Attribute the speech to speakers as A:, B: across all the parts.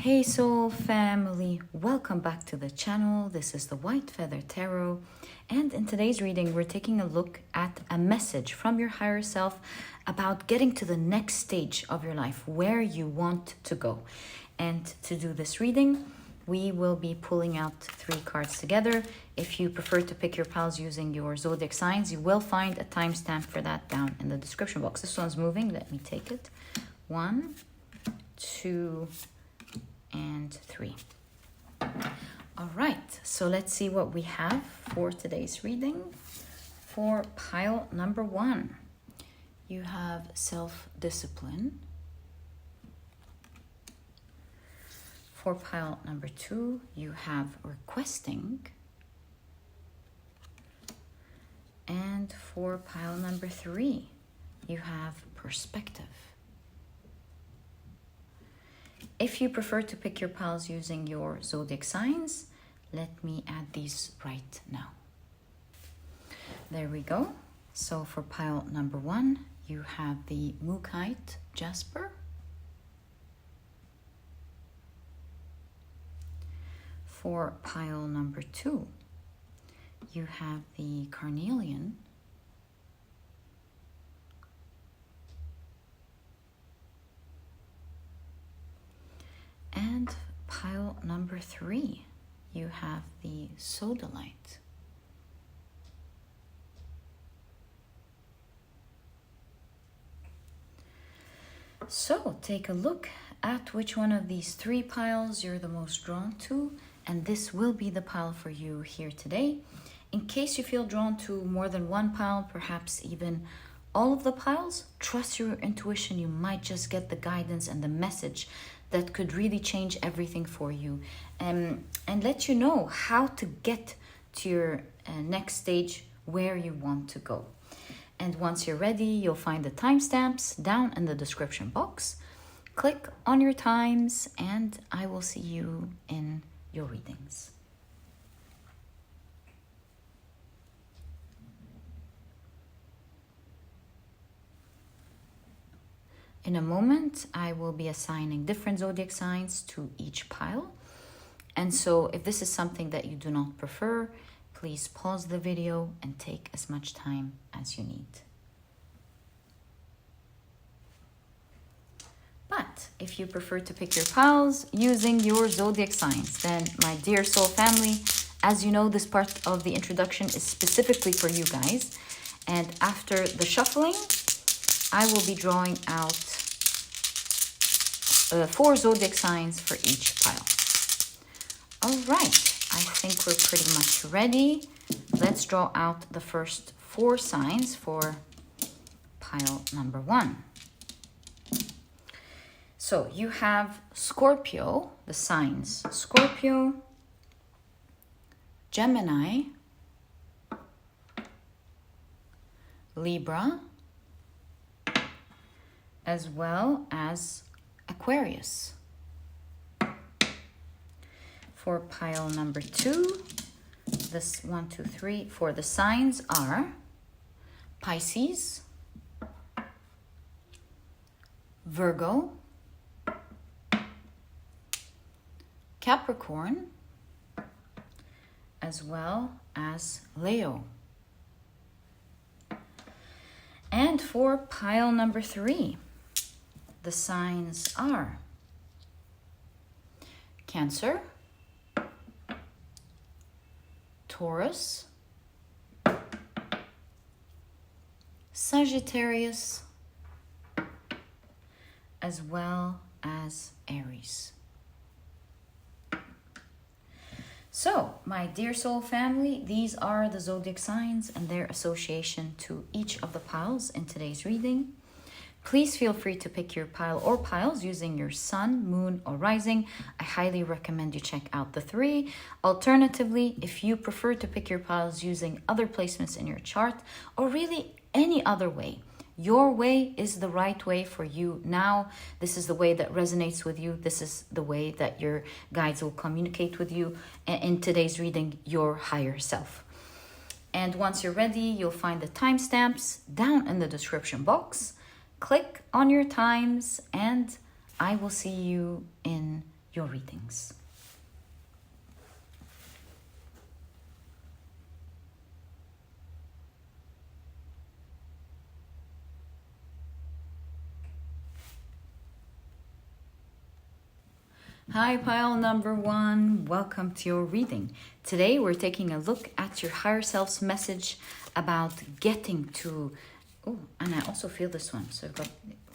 A: Hey soul family, welcome back to the channel. This is the White Feather Tarot, and in today's reading we're taking a look at a message from your higher self about getting to the next stage of your life, where you want to go. And to do this reading, we will be pulling out 3 cards together. If you prefer to pick your piles using your zodiac signs, you will find a timestamp for that down in the description box. This one's moving, let me take it. 1, 2, and 3. All right, so let's see what we have for today's reading. For pile number 1, you have self-discipline. For pile number 2, you have requesting. And for pile number 3, you have perspective. If you prefer to pick your piles using your zodiac signs, let me add these right now. There we go. So for pile number 1, you have the Mookaite Jasper. For pile number 2, you have the Carnelian. And pile number 3, you have the Sodalite. So take a look at which one of these 3 piles you're the most drawn to, and this will be the pile for you here today. In case you feel drawn to more than one pile, perhaps even all of the piles, trust your intuition. You might just get the guidance and the message that could really change everything for you, and let you know how to get to your next stage, where you want to go. And once you're ready, you'll find the timestamps down in the description box. Click on your times and I will see you in your readings. In a moment, I will be assigning different zodiac signs to each pile. And so if this is something that you do not prefer, please pause the video and take as much time as you need. But if you prefer to pick your piles using your zodiac signs, then my dear soul family, as you know, this part of the introduction is specifically for you guys. And after the shuffling, I will be drawing out 4 zodiac signs for each pile. All right, I think we're pretty much ready. Let's draw out the first 4 signs for pile number 1. So you have Scorpio, the signs Scorpio, Gemini, Libra, as well as Aquarius. For pile number 2, this 1, 2, 3, for the signs are Pisces, Virgo, Capricorn, as well as Leo. And for pile number 3, the signs are Cancer, Taurus, Sagittarius, as well as Aries. So, my dear soul family, these are the zodiac signs and their association to each of the piles in today's reading. Please feel free to pick your pile or piles using your sun, moon, or rising. I highly recommend you check out the 3. Alternatively, if you prefer to pick your piles using other placements in your chart, or really any other way, your way is the right way for you now. This is the way that resonates with you. This is the way that your guides will communicate with you in today's reading, your higher self. And once you're ready, you'll find the timestamps down in the description box. Click on your times and I will see you in your readings. Hi, pile number 1. Welcome to your reading. Today we're taking a look at your higher self's message about getting to... Oh, and I also feel this one. So I've got,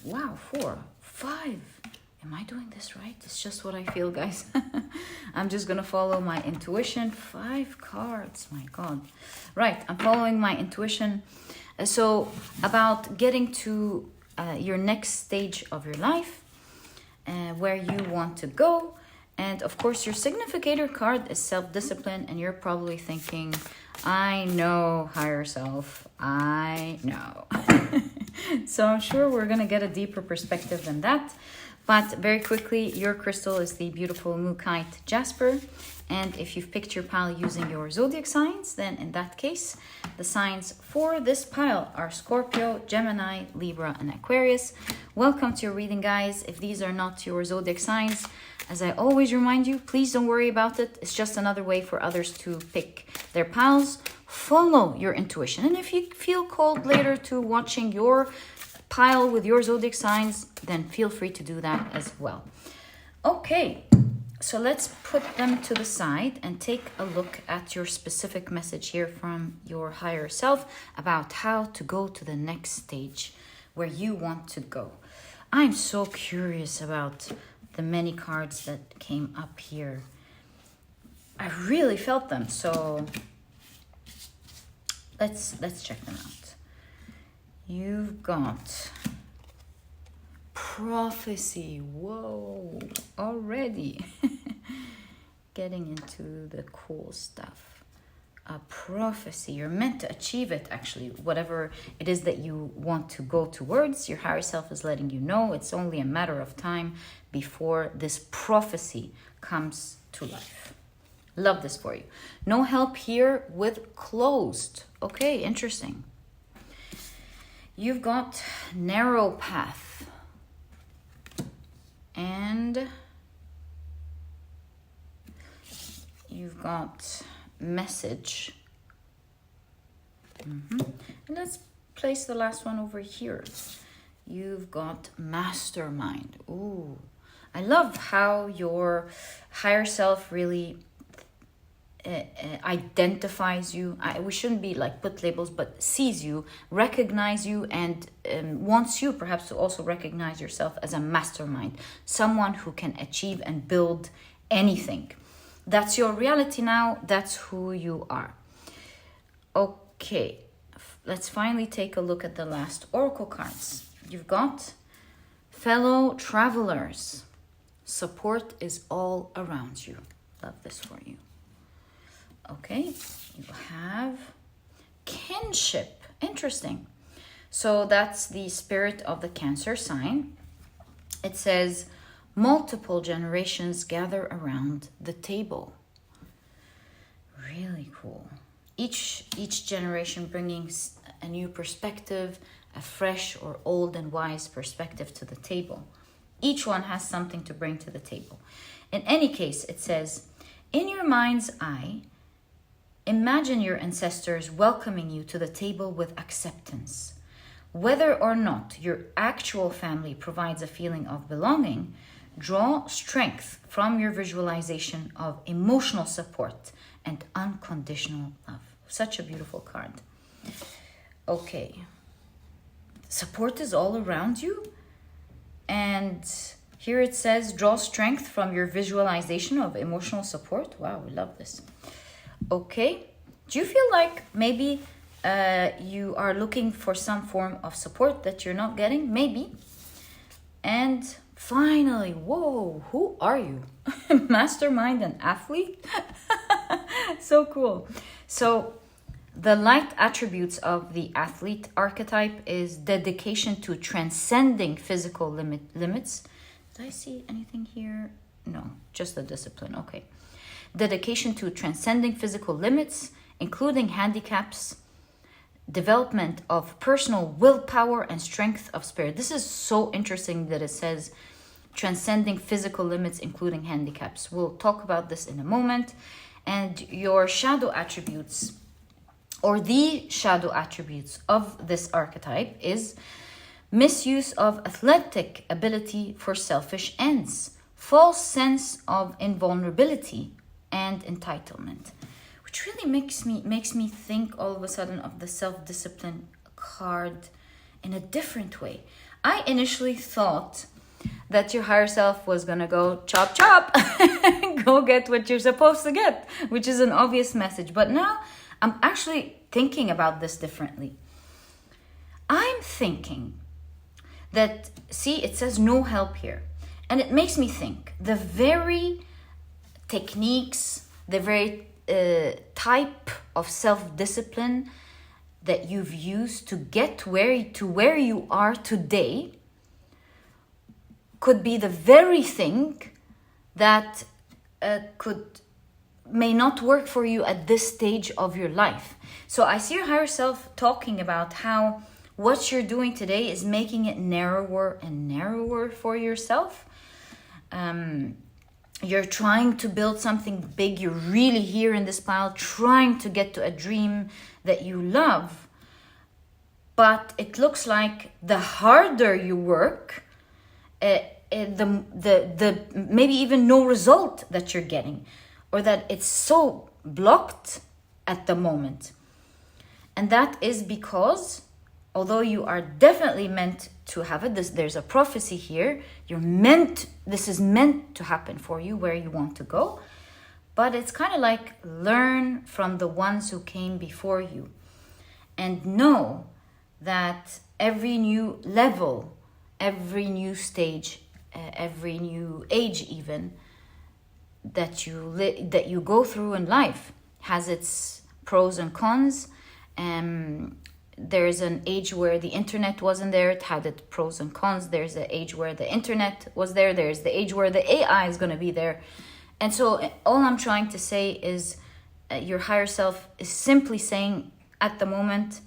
A: wow, 4, 5. Am I doing this right? It's just what I feel, guys. I'm just going to follow my intuition. 5 cards, my God. Right, I'm following my intuition. So about getting to your next stage of your life, where you want to go. And of course your significator card is self-discipline, and you're probably thinking, I know, higher self, I know. So I'm sure we're going to get a deeper perspective than that. But very quickly, your crystal is the beautiful Mookaite Jasper. And if you've picked your pile using your zodiac signs, then in that case, the signs for this pile are Scorpio, Gemini, Libra, and Aquarius. Welcome to your reading, guys. If these are not your zodiac signs, as I always remind you, please don't worry about it. It's just another way for others to pick their piles. Follow your intuition. And if you feel called later to watching your pile with your zodiac signs, then feel free to do that as well. Okay. So let's put them to the side and take a look at your specific message here from your higher self about how to go to the next stage where you want to go. I'm so curious about the many cards that came up here. I really felt them, so let's check them out. You've got prophecy. Whoa, already getting into the cool stuff. A prophecy, you're meant to achieve it. Actually, whatever it is that you want to go towards, your higher self is letting you know it's only a matter of time before this prophecy comes to life. Love this for you. No help here with closed. Okay, interesting. You've got narrow path. And you've got message. And let's place the last one over here. You've got mastermind. Ooh, I love how your higher self really identifies you. We shouldn't be like put labels, but sees you, recognize you, and wants you perhaps to also recognize yourself as a mastermind, someone who can achieve and build anything. That's your reality now. That's who you are. Okay, let's finally take a look at the last oracle cards. You've got fellow travelers. Support is all around you. Love this for you. Okay, you have kinship. Interesting. So that's the spirit of the Cancer sign. It says, multiple generations gather around the table. Really cool. Each generation bringing a new perspective, a fresh or old and wise perspective to the table. Each one has something to bring to the table. In any case, it says, in your mind's eye, imagine your ancestors welcoming you to the table with acceptance. Whether or not your actual family provides a feeling of belonging, draw strength from your visualization of emotional support and unconditional love. Such a beautiful card. Okay. Support is all around you. And here it says, draw strength from your visualization of emotional support. Wow, we love this. Okay. Do you feel like maybe you are looking for some form of support that you're not getting? Maybe. And finally, whoa, who are you? Mastermind and athlete? So cool. So the light attributes of the athlete archetype is dedication to transcending physical limits. Did I see anything here? No, just the discipline. Okay. Dedication to transcending physical limits, including handicaps, development of personal willpower and strength of spirit. This is so interesting that it says transcending physical limits, including handicaps. We'll talk about this in a moment. And your shadow attributes, or the shadow attributes of this archetype, is misuse of athletic ability for selfish ends, false sense of invulnerability and entitlement, which really makes me think all of a sudden of the self-discipline card in a different way. I initially thought that your higher self was gonna go chop chop, go get what you're supposed to get, which is an obvious message. But now I'm actually thinking about this differently. I'm thinking that, see, it says no help here. And it makes me think the very techniques, the very type of self-discipline that you've used to get where you are today could be the very thing that may not work for you at this stage of your life. So I see your higher self talking about how what you're doing today is making it narrower and narrower for yourself. You're trying to build something big. You're really here in this pile, trying to get to a dream that you love. But it looks like the harder you work, the maybe even no result that you're getting, or that it's so blocked at the moment. And that is because, although you are definitely meant to have it, there's a prophecy here, this is meant to happen for you where you want to go, but it's kind of like learn from the ones who came before you and know that every new level, every new stage, every new age even that you go through in life has its pros and cons. There's an age where the internet wasn't there, it had its pros and cons. There's an age where the internet was there, there's the age where the AI is going to be there. And so all I'm trying to say is your higher self is simply saying at the moment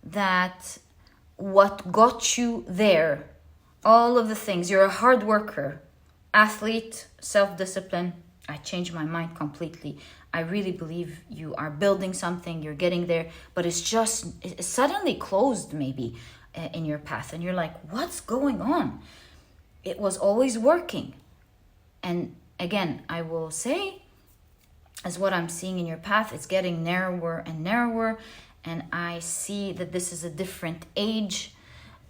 A: that what got you there, all of the things, you're a hard worker, athlete, self-discipline. I changed my mind completely. I really believe you are building something, you're getting there, but it's suddenly closed maybe in your path. And you're like, what's going on? It was always working. And again, I will say, as what I'm seeing in your path, it's getting narrower and narrower. And I see that this is a different age,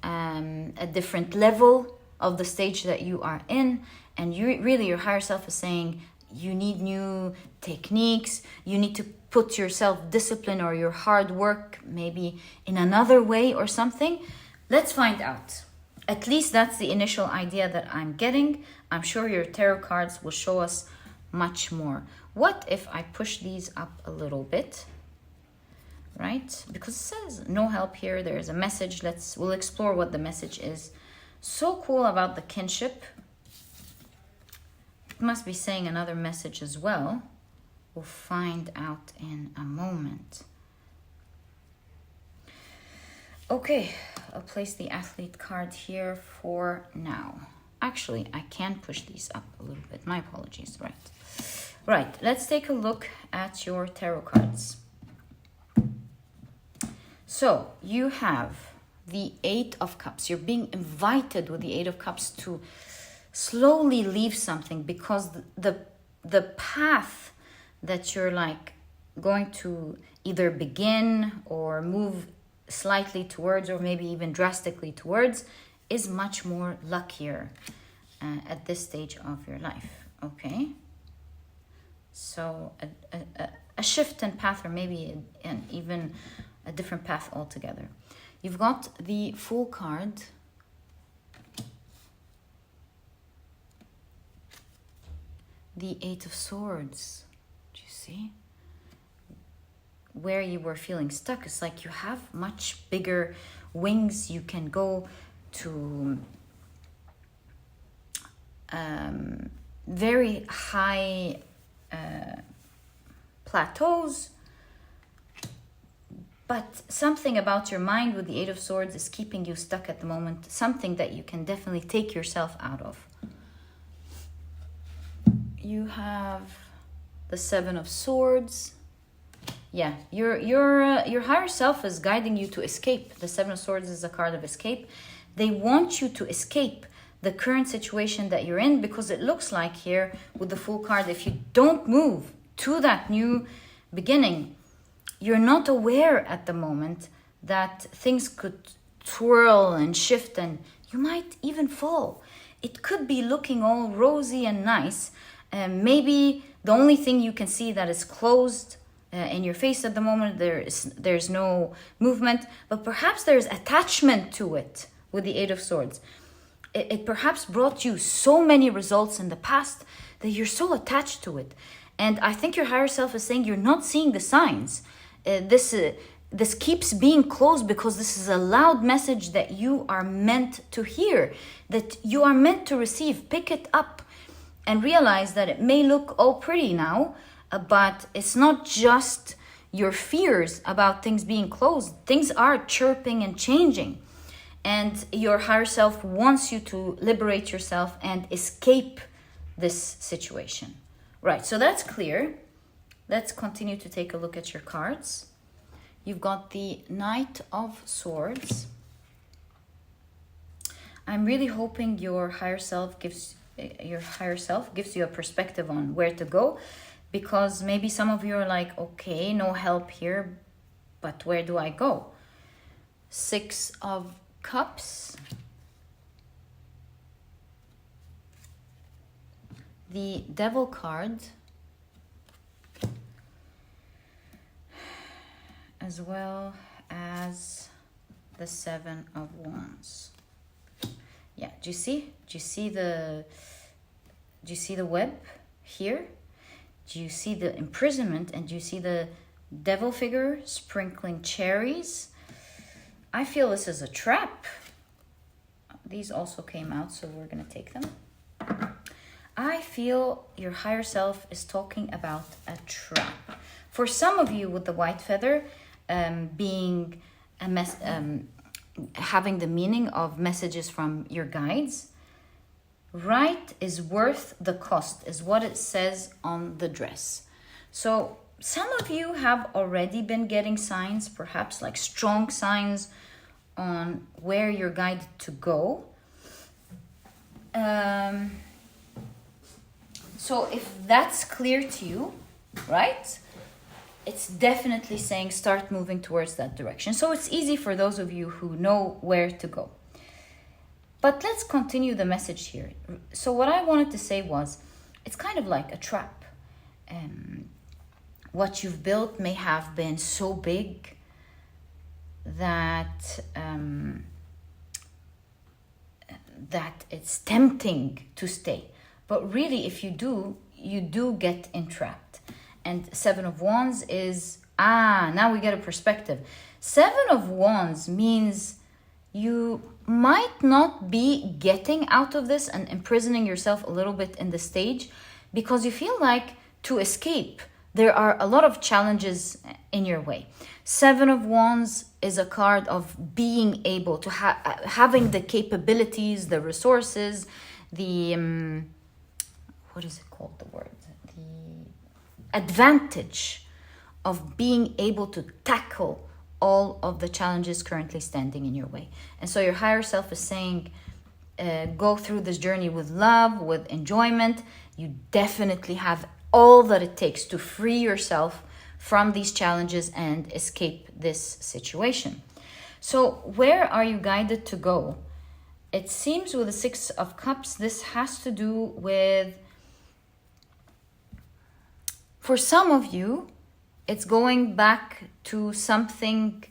A: a different level of the stage that you are in. And your higher self is saying, you need new techniques. You need to put your self-discipline or your hard work maybe in another way or something. Let's find out. At least that's the initial idea that I'm getting. I'm sure your tarot cards will show us much more. What if I push these up a little bit? Right? Because it says no help here. There is a message. We'll explore what the message is. So cool about the kinship. It must be saying another message as well. We'll find out in a moment. Okay, I'll place the athlete card here for now. Actually, I can push these up a little bit. My apologies. Right, let's take a look at your tarot cards. So you have the Eight of Cups. You're being invited with the Eight of Cups to slowly leave something, because the path that you're like going to either begin or move slightly towards, or maybe even drastically towards, is much more luckier at this stage of your life. Okay, so a shift in path, or maybe even a different path altogether. You've got the Fool card. The Eight of Swords. Do you see? Where you were feeling stuck, it's like you have much bigger wings. You can go to very high plateaus, but something about your mind with the Eight of Swords is keeping you stuck at the moment, something that you can definitely take yourself out of. You have the Seven of Swords. Yeah, your higher self is guiding you to escape. The Seven of Swords is a card of escape. They want you to escape the current situation that you're in, because it looks like here with the Fool card, if you don't move to that new beginning, you're not aware at the moment that things could twirl and shift and you might even fall. It could be looking all rosy and nice. Maybe the only thing you can see that is closed in your face at the moment, there's no movement, but perhaps there's attachment to it with the Eight of Swords. It perhaps brought you so many results in the past that you're so attached to it. And I think your higher self is saying you're not seeing the signs. This keeps being closed because this is a loud message that you are meant to hear, that you are meant to receive. Pick it up and realize that it may look all pretty now, but it's not just your fears about things being closed. Things are chirping and changing. And your higher self wants you to liberate yourself and escape this situation. Right, so that's clear. Let's continue to take a look at your cards. You've got the Knight of Swords. I'm really hoping your higher self gives you a perspective on where to go, because maybe some of you are like, okay, no help here, but where do I go? Six of Cups. The Devil card, as well as the Seven of Wands. Yeah, do you see the web here? Do you see the imprisonment, and do you see the devil figure sprinkling cherries? I feel this is a trap. These also came out, so we're going to take them. I feel your higher self is talking about a trap. For some of you with the white feather, being having the meaning of messages from your guides. Right is worth the cost, is what it says on the dress. So some of you have already been getting signs, perhaps like strong signs on where you're guided to go. So if that's clear to you, right, it's definitely saying start moving towards that direction. So it's easy for those of you who know where to go. But let's continue the message here. So what I wanted to say was, it's kind of like a trap. What you've built may have been so big that that it's tempting to stay. But really, if you do get entrapped. And Seven of Wands is, now we get a perspective. Seven of Wands means you might not be getting out of this and imprisoning yourself a little bit in the stage, because you feel like to escape, there are a lot of challenges in your way. Seven of Wands is a card of being able to having the capabilities, the resources, the what is it called, the word? The advantage of being able to tackle all of the challenges currently standing in your way. And so your higher self is saying, go through this journey with love, with enjoyment. You definitely have all that it takes to free yourself from these challenges and escape this situation. So where are you guided to go? It seems with the Six of Cups, this has to do with, for some of you, it's going back to something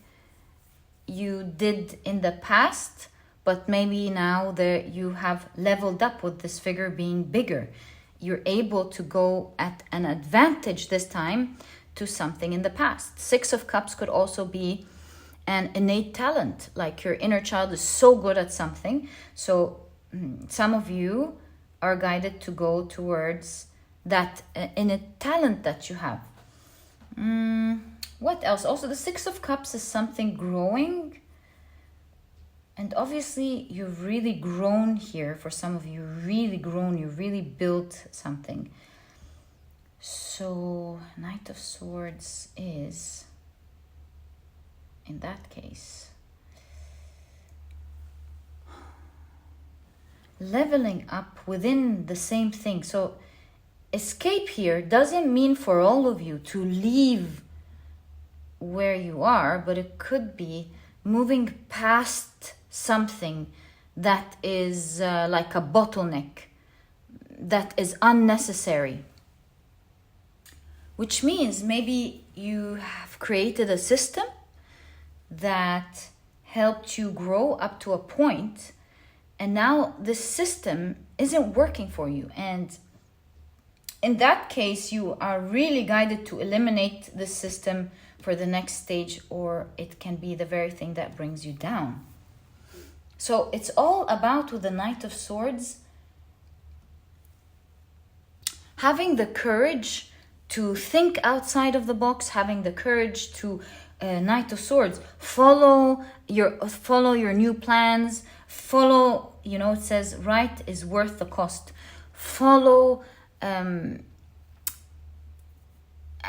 A: you did in the past, but maybe now that you have leveled up with this figure being bigger. You're able to go at an advantage this time to something in the past. Six of Cups could also be an innate talent, like your inner child is so good at something. So some of you are guided to go towards that innate talent that you have. What else? Also, the Six of Cups is something growing. And obviously, you've really grown here. For some of you, really grown. You really built something. So, Knight of Swords is, in that case, leveling up within the same thing. So, escape here doesn't mean for all of you to leave where you are, but it could be moving past something that is like a bottleneck, that is unnecessary. Which means maybe you have created a system that helped you grow up to a point, and now this system isn't working for you. And in that case, you are really guided to eliminate this system for the next stage, or it can be the very thing that brings you down. So it's all about, with the Knight of Swords, having the courage to think outside of the box, having the courage to, Knight of Swords, follow your new plans, follow, it says right is worth the cost. Follow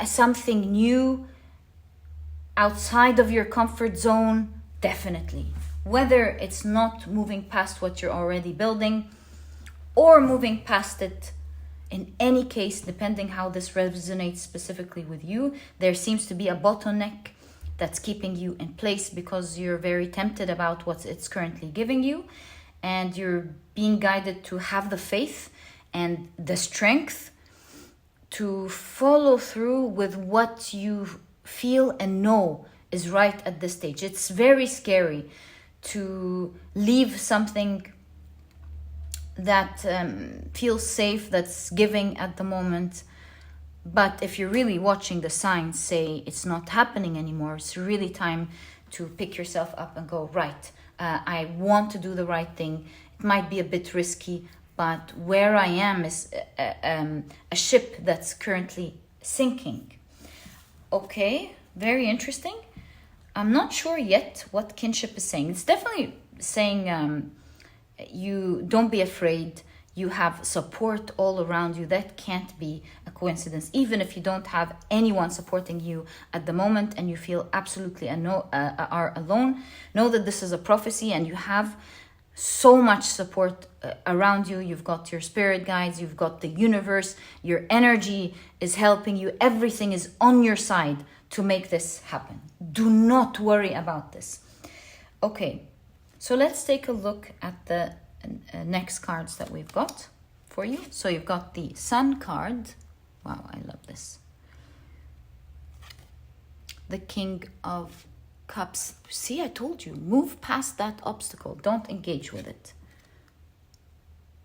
A: something new outside of your comfort zone, definitely. Whether it's not moving past what you're already building or moving past it, in any case, depending how this resonates specifically with you, there seems to be a bottleneck that's keeping you in place because you're very tempted about what it's currently giving you, and you're being guided to have the faith and the strength to follow through with what you feel and know is right at this stage. It's very scary to leave something that feels safe, that's giving at the moment. But if you're really watching the signs say it's not happening anymore, it's really time to pick yourself up and go, right, I want to do the right thing. It might be a bit risky, but where I am is a ship that's currently sinking. Okay, very interesting. I'm not sure yet what kinship is saying. It's definitely saying you don't be afraid. You have support all around you. That can't be a coincidence. Even if you don't have anyone supporting you at the moment and you feel absolutely are alone, know that this is a prophecy and you have so much support around you. You've got your spirit guides, you've got the universe, your energy is helping you. Everything is on your side to make this happen. Do not worry about this. Okay, so let's take a look at the next cards that we've got for you. So you've got the Sun card. Wow, I love this. The King of Cups. See, I told you, move past that obstacle. Don't engage with it.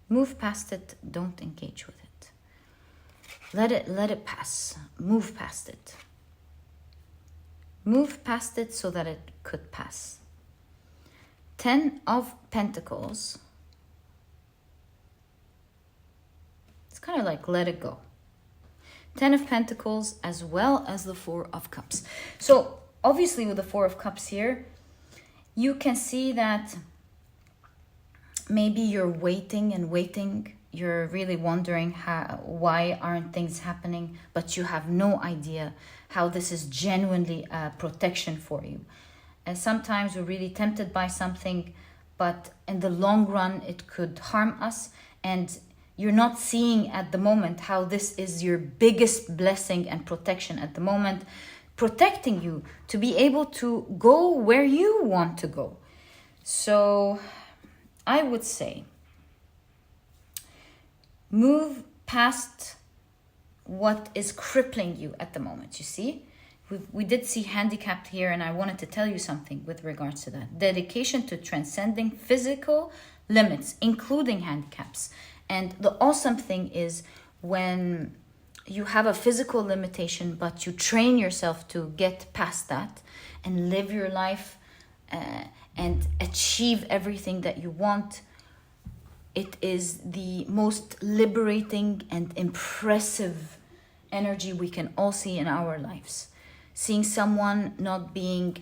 A: Move past it. Don't engage with it. Let it pass. Move past it. Move past it so that it could pass. 10 of Pentacles. It's kind of like let it go. 10 of Pentacles as well as the 4 of Cups. So obviously with the 4 of Cups here, you can see that maybe you're waiting and waiting. You're really wondering why aren't things happening, but you have no idea how this is genuinely a protection for you. And sometimes we're really tempted by something, but in the long run, it could harm us. And you're not seeing at the moment how this is your biggest blessing and protection at the moment, protecting you to be able to go where you want to go. So I would say move past what is crippling you at the moment. You see, we did see handicapped here, and I wanted to tell you something with regards to that. Dedication to transcending physical limits, including handicaps. And the awesome thing is when you have a physical limitation, but you train yourself to get past that and live your life and achieve everything that you want, it is the most liberating and impressive energy we can all see in our lives. seeing someone not being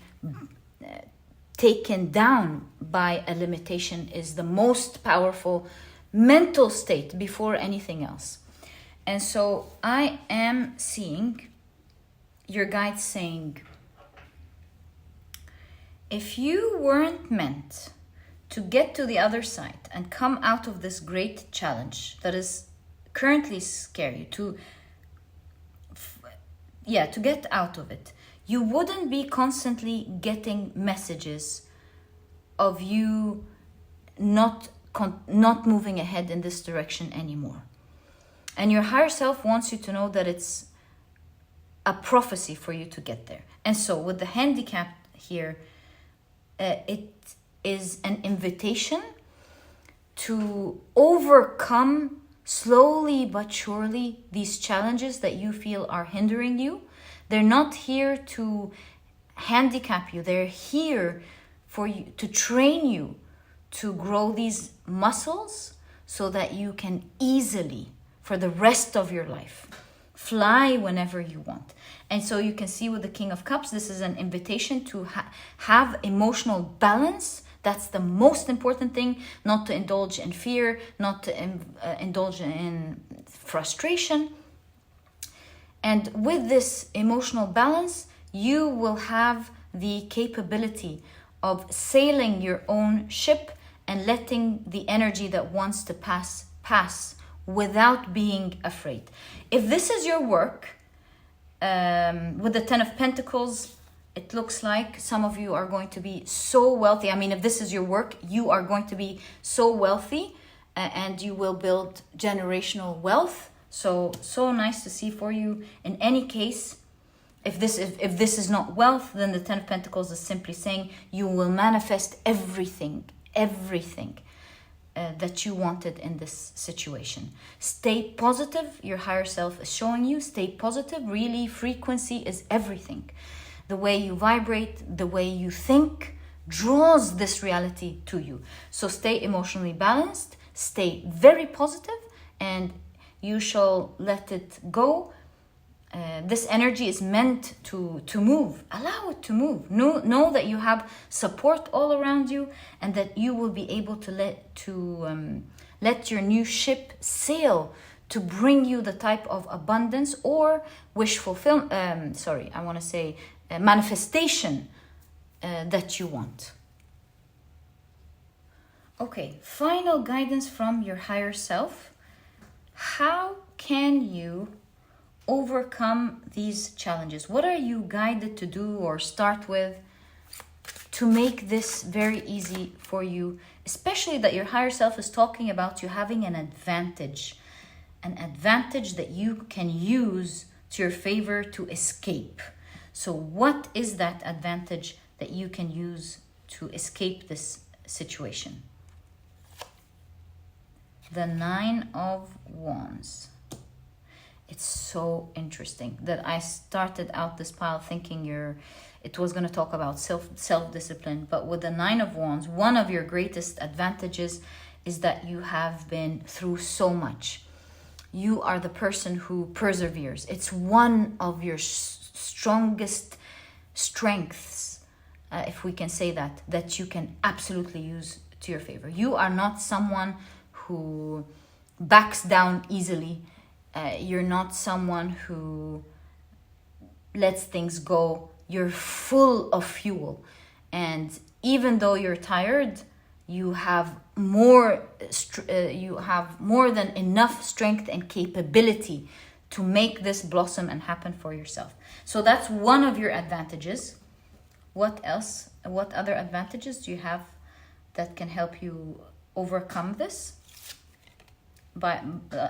A: taken down by a limitation is the most powerful mental state before anything else. And so I am seeing your guide saying, if you weren't meant to get to the other side and come out of this great challenge that is currently scary, to get out of it, you wouldn't be constantly getting messages of you not moving ahead in this direction anymore. And your higher self wants you to know that it's a prophecy for you to get there. And so with the handicap here, it is an invitation to overcome slowly but surely these challenges that you feel are hindering you. They're not here to handicap you. They're here for you, to train you to grow these muscles so that you can easily, for the rest of your life, fly whenever you want. And so you can see with the King of Cups, this is an invitation to have emotional balance. That's the most important thing, not to indulge in fear, not to indulge in frustration. And with this emotional balance, you will have the capability of sailing your own ship and letting the energy that wants to pass without being afraid. If this is your work, with the Ten of Pentacles, it looks like some of you are going to be so wealthy. I mean, if this is your work, you are going to be so wealthy and you will build generational wealth. So nice to see for you. In any case, if this is not wealth, then the Ten of Pentacles is simply saying you will manifest everything that you wanted in this situation. Stay positive. Your higher self is showing you, stay positive. Really, frequency is everything. The way you vibrate, the way you think draws this reality to you. So stay emotionally balanced, stay very positive, and you shall let it go. This energy is meant to move. Allow it to move. Know that you have support all around you, and that you will be able to let your new ship sail to bring you the type of abundance or wish fulfillment. Manifestation that you want. Okay, final guidance from your higher self. How can you overcome these challenges? What are you guided to do or start with to make this very easy for you? Especially that your higher self is talking about you having an advantage that you can use to your favor to escape. So what is that advantage that you can use to escape this situation? The Nine of Wands. It's so interesting that I started out this pile thinking it was going to talk about self-discipline, but with the Nine of Wands, one of your greatest advantages is that you have been through so much. You are the person who perseveres. It's one of your strongest strengths, if we can say that you can absolutely use to your favor. You are not someone who backs down easily. You're not someone who lets things go. You're full of fuel. And even though you're tired, you have more than enough strength and capability to make this blossom and happen for yourself. So that's one of your advantages. What else? What other advantages do you have that can help you overcome this?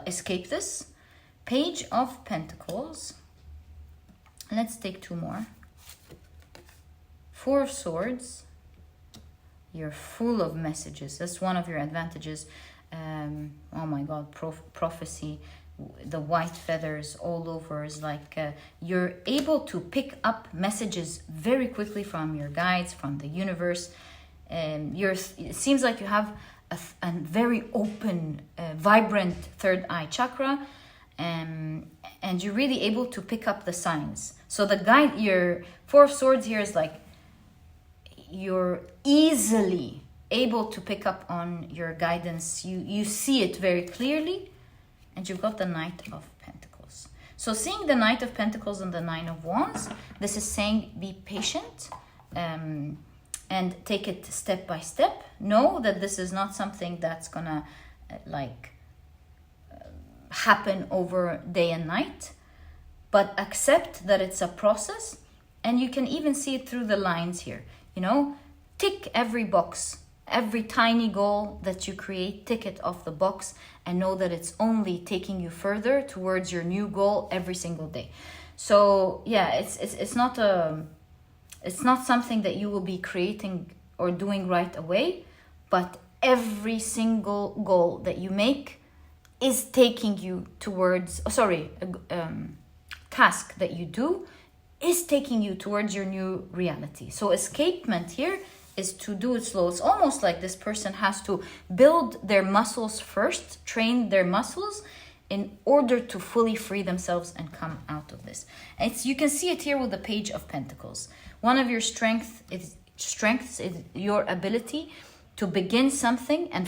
A: Escape this? Page of Pentacles. Let's take two more. Four of Swords. You're full of messages. That's one of your advantages. Oh my God, prophecy. The white feathers all over is like you're able to pick up messages very quickly from your guides, from the universe. It seems like you have a very open, vibrant third eye chakra, and you're really able to pick up the signs. So the guide, your Four of Swords here is like you're easily able to pick up on your guidance. You see it very clearly, and you've got the Knight of Pentacles. So seeing the Knight of Pentacles and the Nine of Wands, this is saying be patient and take it step by step. Know that this is not something that's gonna happen over day and night, but accept that it's a process. And you can even see it through the lines here. You know, tick every box, every tiny goal that you create, tick it off the box, and know that it's only taking you further towards your new goal every single day. So yeah, it's not something that you will be creating or doing right away, but every single goal that you make is taking you towards, task that you do is taking you towards your new reality. So escapement here is to do it slow. It's almost like this person has to build their muscles first, train their muscles in order to fully free themselves and come out of this. You can see it here with the Page of Pentacles. One of your strengths is your ability to begin something and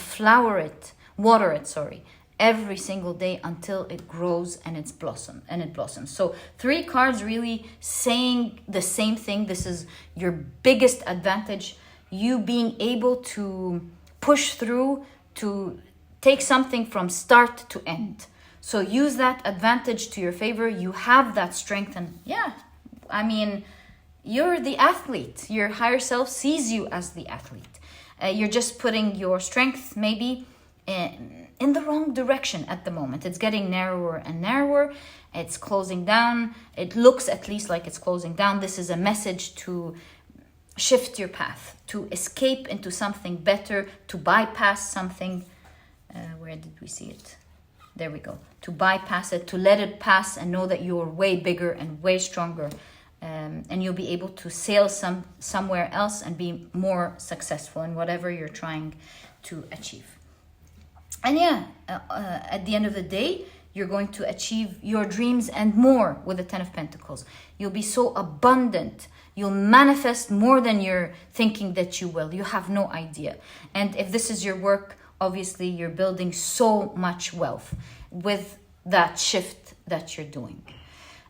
A: water it, every single day until it grows and it blossoms. So 3 cards really saying the same thing. This is your biggest advantage, you being able to push through, to take something from start to end. So use that advantage to your favor. You have that strength, and you're the athlete. Your higher self sees you as the athlete. You're just putting your strength maybe in the wrong direction at the moment. It's getting narrower and narrower. It's closing down. It looks at least like it's closing down. This is a message to shift your path, to escape into something better, to bypass something. Where did we see it? There we go. To bypass it, to let it pass and know that you're way bigger and way stronger. And you'll be able to sail somewhere else and be more successful in whatever you're trying to achieve. And at the end of the day, you're going to achieve your dreams and more with the Ten of Pentacles. You'll be so abundant. You'll manifest more than you're thinking that you will. You have no idea. And if this is your work, obviously you're building so much wealth with that shift that you're doing.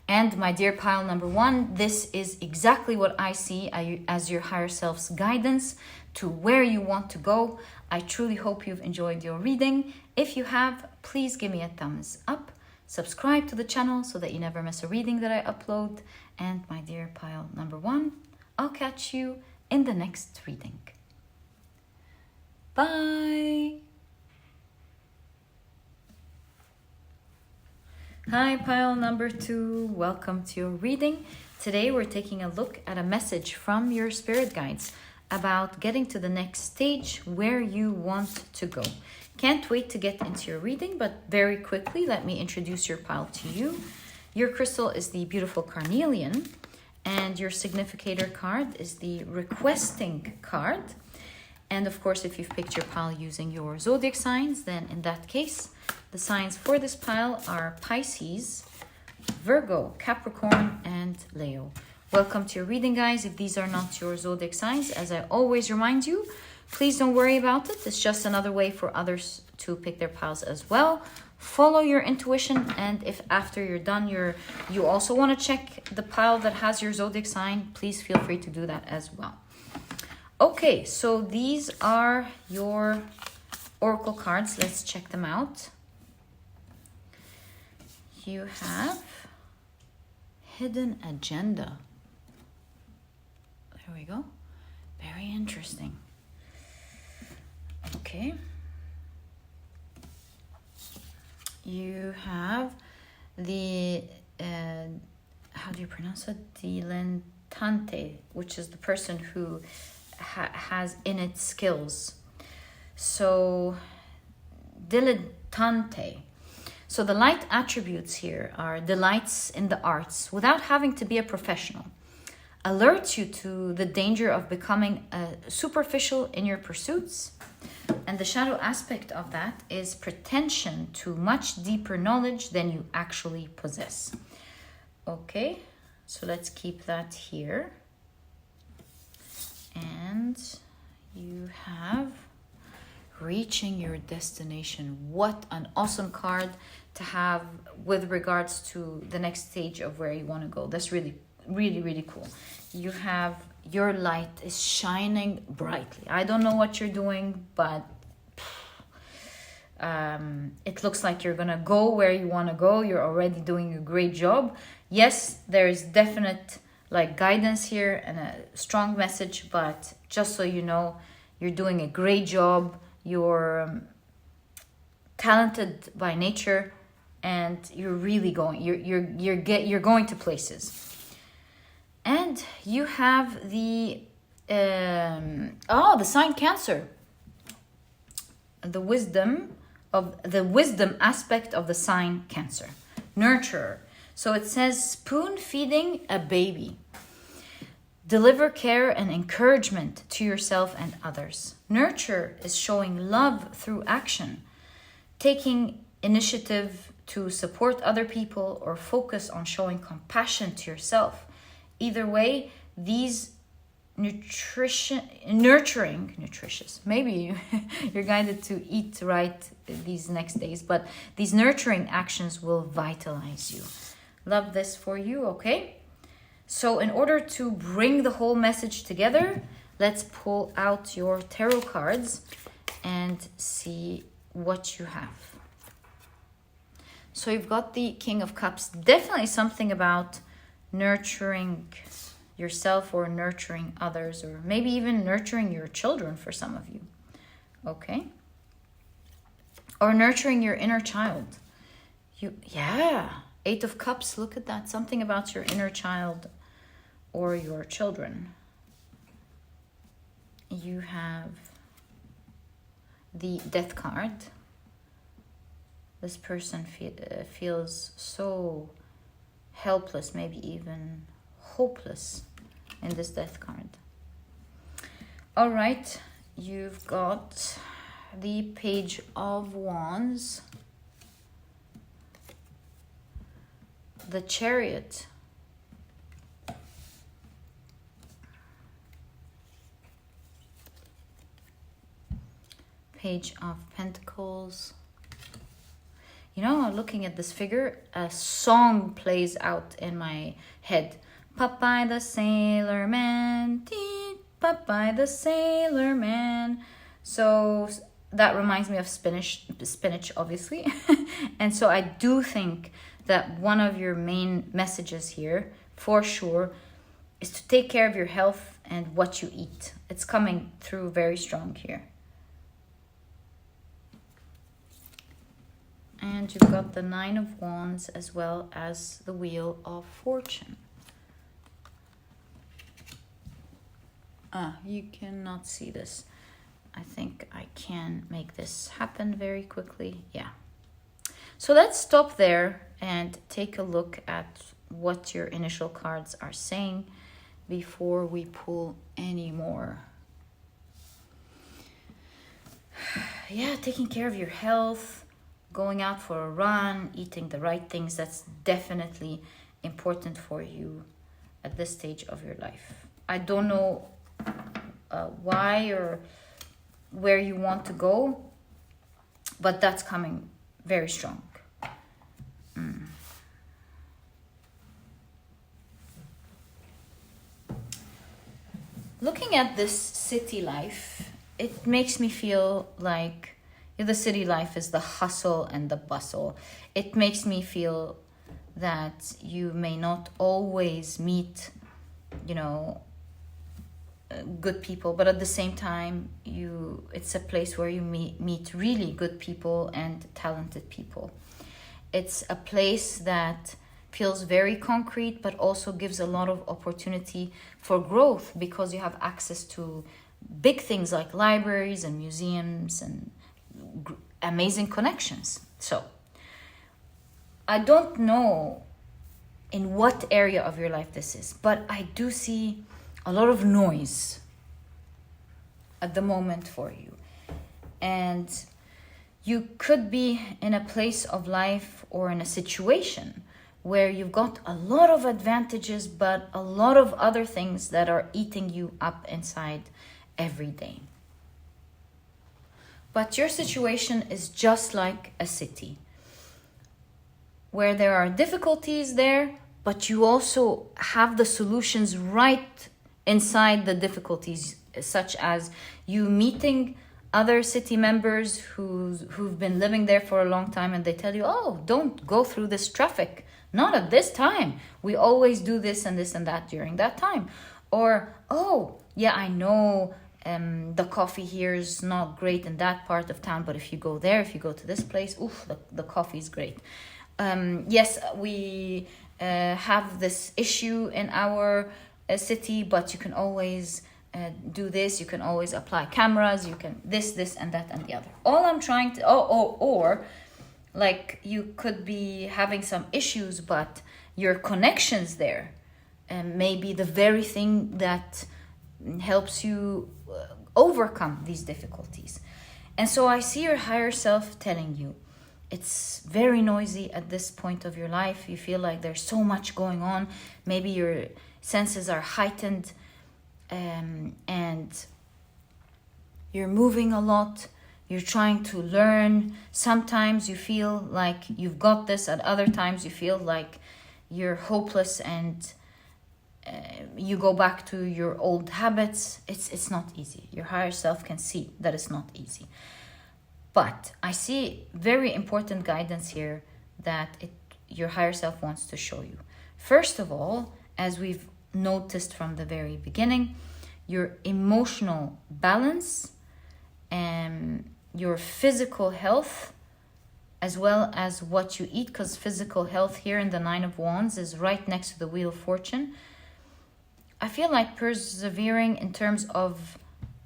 A: And my dear pile number 1, this is exactly what I see as your higher self's guidance to where you want to go. I truly hope you've enjoyed your reading. If you have, please give me a thumbs up. Subscribe to the channel so that you never miss a reading that I upload. And my dear pile number 1, I'll catch you in the next reading. Bye! Hi, pile number 2. Welcome to your reading. Today we're taking a look at a message from your spirit guides about getting to the next stage where you want to go. Can't wait to get into your reading, but very quickly, let me introduce your pile to you. Your crystal is the beautiful carnelian, and your significator card is the requesting card. And of course, if you've picked your pile using your zodiac signs, then in that case, the signs for this pile are Pisces, Virgo, Capricorn, and Leo. Welcome to your reading, guys. If these are not your zodiac signs, as I always remind you, please don't worry about it. It's just another way for others to pick their piles as well. Follow your intuition, and if after you're done, you also want to check the pile that has your zodiac sign, please feel free to do that as well. Okay, so these are your oracle cards. Let's check them out. You have Hidden Agenda. There we go. Very interesting. Okay. You have the, how do you pronounce it? Dilettante, which is the person who has innate skills. So, dilettante. So the light attributes here are delights in the arts without having to be a professional. alerts you to the danger of becoming superficial in your pursuits. And the shadow aspect of that is pretension to much deeper knowledge than you actually possess. Okay, so let's keep that here. And you have reaching your destination. What an awesome card to have with regards to the next stage of where you want to go. That's really, really, really cool. You have your light is shining brightly. I don't know what you're doing, but it looks like you're gonna go where you want to go. You're already doing a great job. Yes, there's definite like guidance here and a strong message, but just so you know, you're doing a great job. You're talented by nature, and you're really going. You're going to places. And you have the sign Cancer. The wisdom aspect of the sign Cancer. Nurturer. So it says spoon feeding a baby. Deliver care and encouragement to yourself and others. Nurture is showing love through action, taking initiative to support other people or focus on showing compassion to yourself. Either way, these nutritious, maybe you're guided to eat right these next days, but these nurturing actions will vitalize you. Love this for you, okay? So in order to bring the whole message together, let's pull out your tarot cards and see what you have. So you've got the King of Cups. Definitely something about nurturing yourself or nurturing others, or maybe even nurturing your children for some of you. Okay? Or nurturing your inner child. Eight of Cups, look at that. Something about your inner child or your children. You have the Death card. This person feels so helpless, maybe even hopeless in this Death card. All right, you've got the Page of Wands, the Chariot, Page of Pentacles. You know, looking at this figure, a song plays out in my head. Popeye the Sailor Man, Popeye the Sailor Man. So that reminds me of spinach, obviously. And so I do think that one of your main messages here, for sure, is to take care of your health and what you eat. It's coming through very strong here. And you've got the Nine of Wands as well as the Wheel of Fortune. You cannot see this. I think I can make this happen very quickly. Yeah. So let's stop there and take a look at what your initial cards are saying before we pull any more. Yeah, taking care of your health, going out for a run, eating the right things, that's definitely important for you at this stage of your life. I don't know why or where you want to go, but that's coming very strong. Looking at this city life, it makes me feel like the city life is the hustle and the bustle. It makes me feel that you may not always meet, good people, but at the same time, it's a place where you meet really good people and talented people. It's a place that feels very concrete, but also gives a lot of opportunity for growth because you have access to big things like libraries and museums and amazing connections. So I don't know in what area of your life this is. But I do see a lot of noise at the moment for you. And you could be in a place of life or in a situation where you've got a lot of advantages, but a lot of other things that are eating you up inside every day. But your situation is just like a city where there are difficulties there, but you also have the solutions right inside the difficulties, such as you meeting other city members who've been living there for a long time, and they tell you, oh, don't go through this traffic. Not at this time. We always do this and that during that time. Or, oh, yeah, I know the coffee here is not great in that part of town, but if you go there, if you go to this place, the coffee is great. Yes, we have this issue in our city, but you can always do this. You can always apply cameras. You can this, and that, and the other. All I'm trying to, or like you could be having some issues, but your connections there may be the very thing that helps you overcome these difficulties. And so I see your higher self telling you, it's very noisy at this point of your life. You feel like there's so much going on. Maybe your senses are heightened, and you're moving a lot. You're trying to learn. Sometimes you feel like you've got this. At other times you feel like you're hopeless and you go back to your old habits. It's not easy. Your higher self can see that it's not easy. But I see very important guidance here that your higher self wants to show you. First of all, as we've noticed from the very beginning, your emotional balance and your physical health, as well as what you eat, because physical health here in the Nine of Wands is right next to the Wheel of Fortune. I feel like persevering in terms of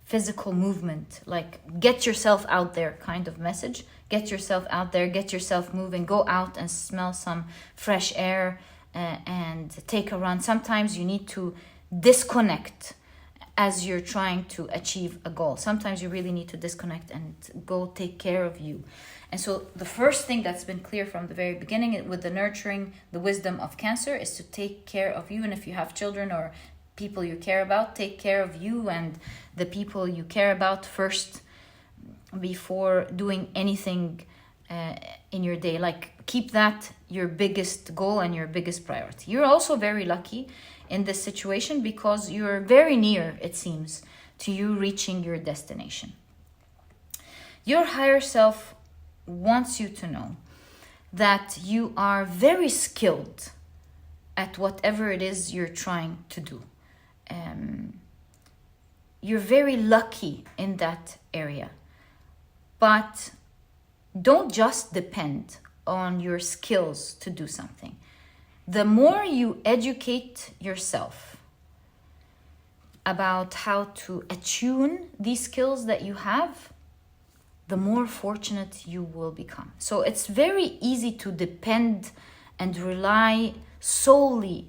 A: physical movement, like get yourself out there kind of message. Get yourself out there, get yourself moving, go out and smell some fresh air and take a run. Sometimes you need to disconnect as you're trying to achieve a goal. Sometimes you really need to disconnect and go take care of you. And so the first thing that's been clear from the very beginning with the nurturing, the wisdom of Cancer, is to take care of you. And if you have children or people you care about, take care of you and the people you care about first before doing anything in your day. Like keep that your biggest goal and your biggest priority. You're also very lucky in this situation because you're very near, it seems, to you reaching your destination. Your higher self wants you to know that you are very skilled at whatever it is you're trying to do. You're very lucky in that area. But don't just depend on your skills to do something. The more you educate yourself about how to attune these skills that you have, the more fortunate you will become. So it's very easy to depend and rely solely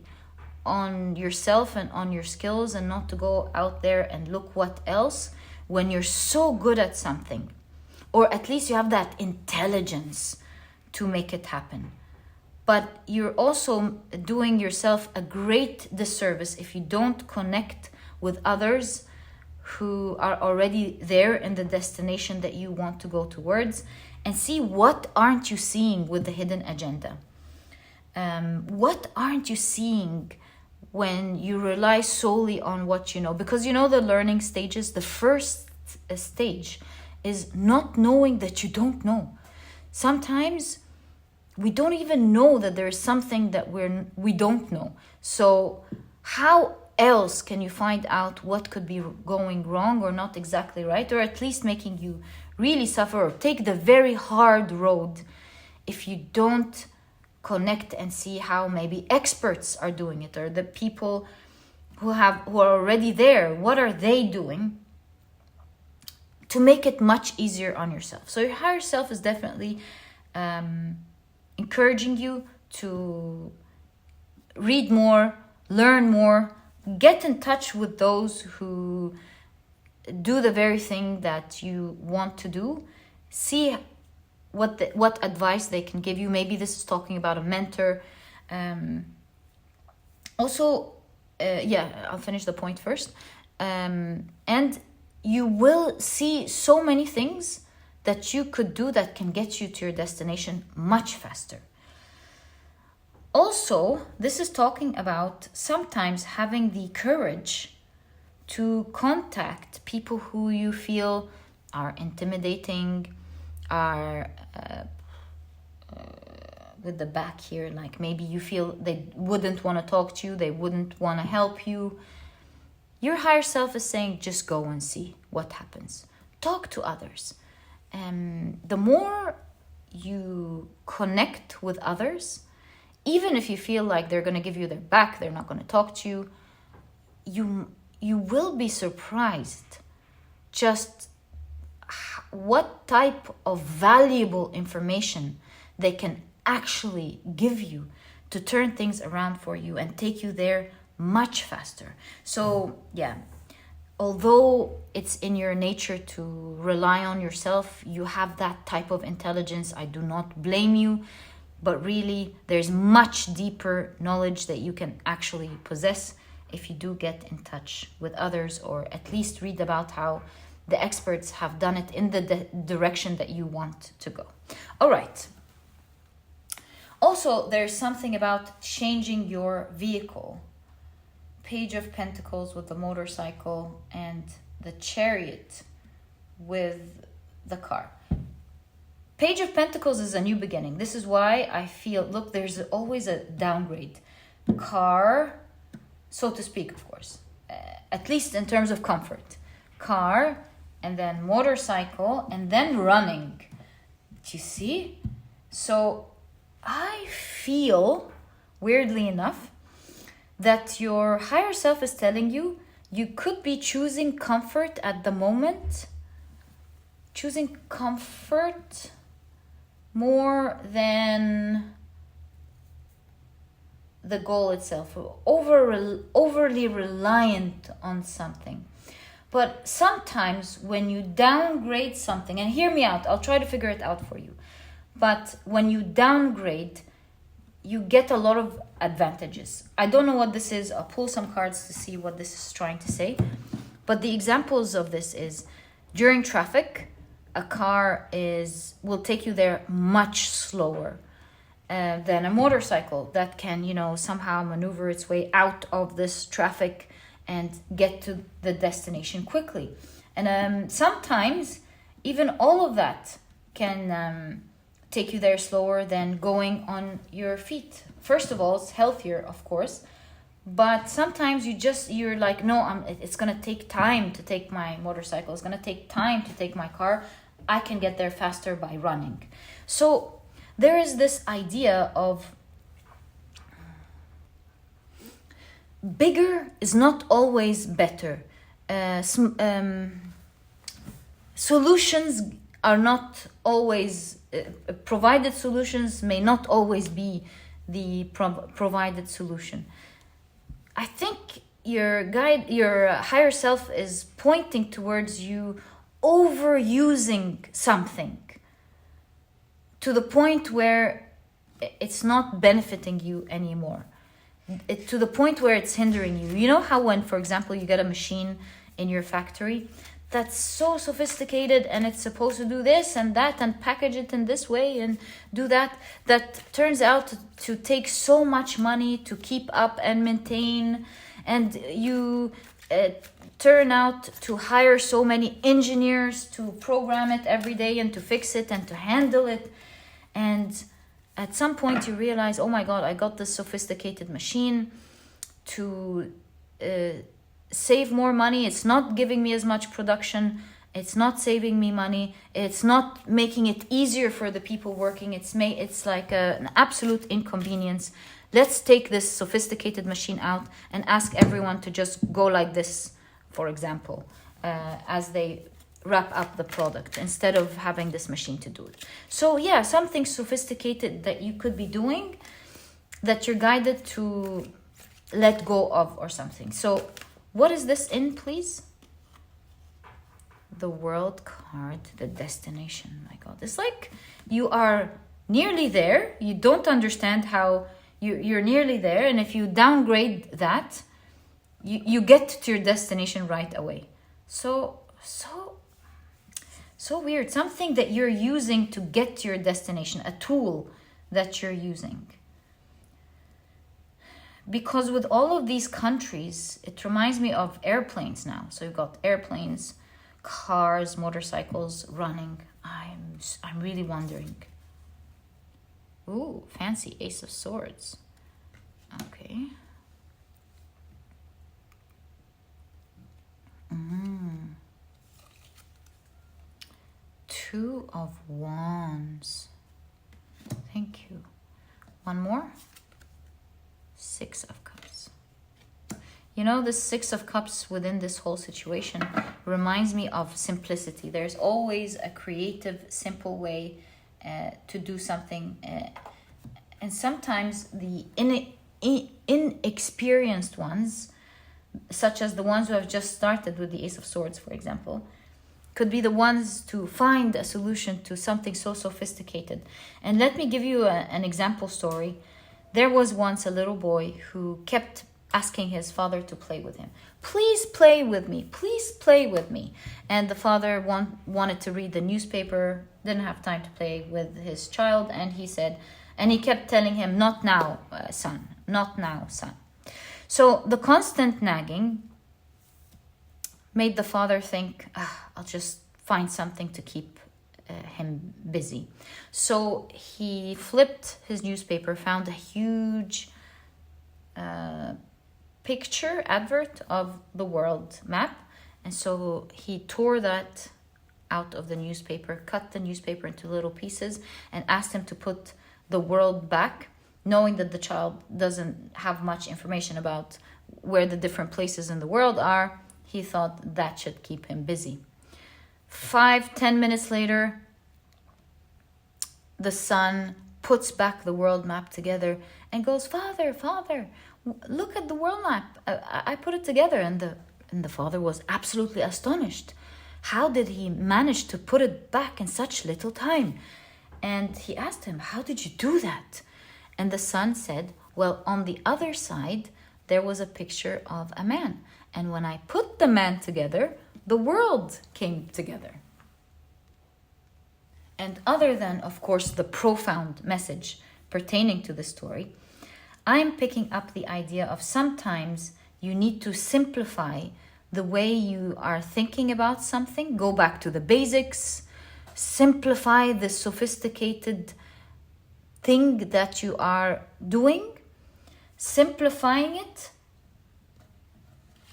A: on yourself and on your skills and not to go out there and look what else when you're so good at something. Or at least you have that intelligence to make it happen. But you're also doing yourself a great disservice if you don't connect with others who are already there in the destination that you want to go towards and see what aren't you seeing with the hidden agenda. What aren't you seeing when you rely solely on what you know? Because you know the learning stages, the first stage is not knowing that you don't know. Sometimes we don't even know that there is something that we don't know. So how else can you find out what could be going wrong or not exactly right, or at least making you really suffer or take the very hard road if you don't connect and see how maybe experts are doing it, or the people who are already there, what are they doing to make it much easier on yourself? So your higher self is definitely encouraging you to read more, learn more, get in touch with those who do the very thing that you want to do. See what advice they can give you. Maybe this is talking about a mentor. I'll finish the point first. And you will see so many things that you could do that can get you to your destination much faster. Also, this is talking about sometimes having the courage to contact people who you feel are intimidating, are with the back here, like maybe you feel they wouldn't want to talk to you, they wouldn't want to help you. Your higher self is saying, just go and see what happens. Talk to others. The more you connect with others, even if you feel like they're going to give you their back, they're not going to talk to you, you will be surprised just what type of valuable information they can actually give you to turn things around for you and take you there much faster. So yeah, although it's in your nature to rely on yourself, you have that type of intelligence, I do not blame you, but really there's much deeper knowledge that you can actually possess if you do get in touch with others, or at least read about how the experts have done it in the direction that you want to go. All right. Also, there's something about changing your vehicle. Page of Pentacles with the motorcycle and the Chariot with the car. Page of Pentacles is a new beginning. This is why I feel, look, there's always a downgrade. Car, so to speak, of course, at least in terms of comfort. Car, and then motorcycle, and then running. Do you see? So I feel, weirdly enough, that your higher self is telling you you could be choosing comfort at the moment, choosing comfort more than the goal itself, overly reliant on something. But sometimes when you downgrade something, and hear me out, I'll try to figure it out for you. But when you downgrade, you get a lot of advantages. I don't know what this is. I'll pull some cards to see what this is trying to say. But the examples of this is during traffic, a car will take you there much slower than a motorcycle that can, somehow maneuver its way out of this traffic and get to the destination quickly. And sometimes even all of that can take you there slower than going on your feet. First of all, it's healthier, of course, but sometimes you're like, no, it's gonna take time to take my motorcycle. It's gonna take time to take my car. I can get there faster by running. So there is this idea of bigger is not always better. Solutions are not always provided. Solutions may not always be the provided solution. I think your higher self is pointing towards you overusing something to the point where it's not benefiting you anymore. To the point where it's hindering you. You know how when, for example, you get a machine in your factory that's so sophisticated and it's supposed to do this and that and package it in this way and do that turns out to take so much money to keep up and maintain, and you turn out to hire so many engineers to program it every day and to fix it and to handle it, and at some point you realize, oh my God, I got this sophisticated machine to save more money. It's not giving me as much production. It's not saving me money. It's not making it easier for the people working. It's like an absolute inconvenience. Let's take this sophisticated machine out and ask everyone to just go like this, for example, as they wrap up the product instead of having this machine to do it. So yeah, something sophisticated that you could be doing that you're guided to let go of or something. So what is this in, please? The world card, the destination. My God, it's like you are nearly there. You don't understand how you're nearly there. And if you downgrade that, you get to your destination right away. So weird. Something that you're using to get to your destination, a tool that you're using. Because with all of these countries, it reminds me of airplanes now. So you've got airplanes, cars, motorcycles, running. I'm really wondering. Ooh, fancy Ace of Swords. Okay. Two of Wands. Thank you. One more. Six of Cups. You know, the Six of Cups within this whole situation reminds me of simplicity. There's always a creative, simple way to do something. And sometimes the inexperienced ones, such as the ones who have just started with the Ace of Swords, for example, could be the ones to find a solution to something so sophisticated. And let me give you an example story. There was once a little boy who kept asking his father to play with him. Please play with me. Please play with me. And the father wanted to read the newspaper, didn't have time to play with his child. And he kept telling him, not now, son. Not now, son. So the constant nagging made the father think, I'll just find something to keep him busy. So he flipped his newspaper, found a huge picture advert of the world map, and so he tore that out of the newspaper, cut the newspaper into little pieces, and asked him to put the world back, knowing that the child doesn't have much information about where the different places in the world are. He thought that should keep him busy. 5-10 minutes later, the son puts back the world map together and goes, Father, look at the world map. I put it together. And the father was absolutely astonished. How did he manage to put it back in such little time? And he asked him, how did you do that? And the son said, well, on the other side, there was a picture of a man. And when I put the man together, the world came together. And other than, of course, the profound message pertaining to the story, I'm picking up the idea of sometimes you need to simplify the way you are thinking about something, go back to the basics, simplify the sophisticated thing that you are doing. Simplifying it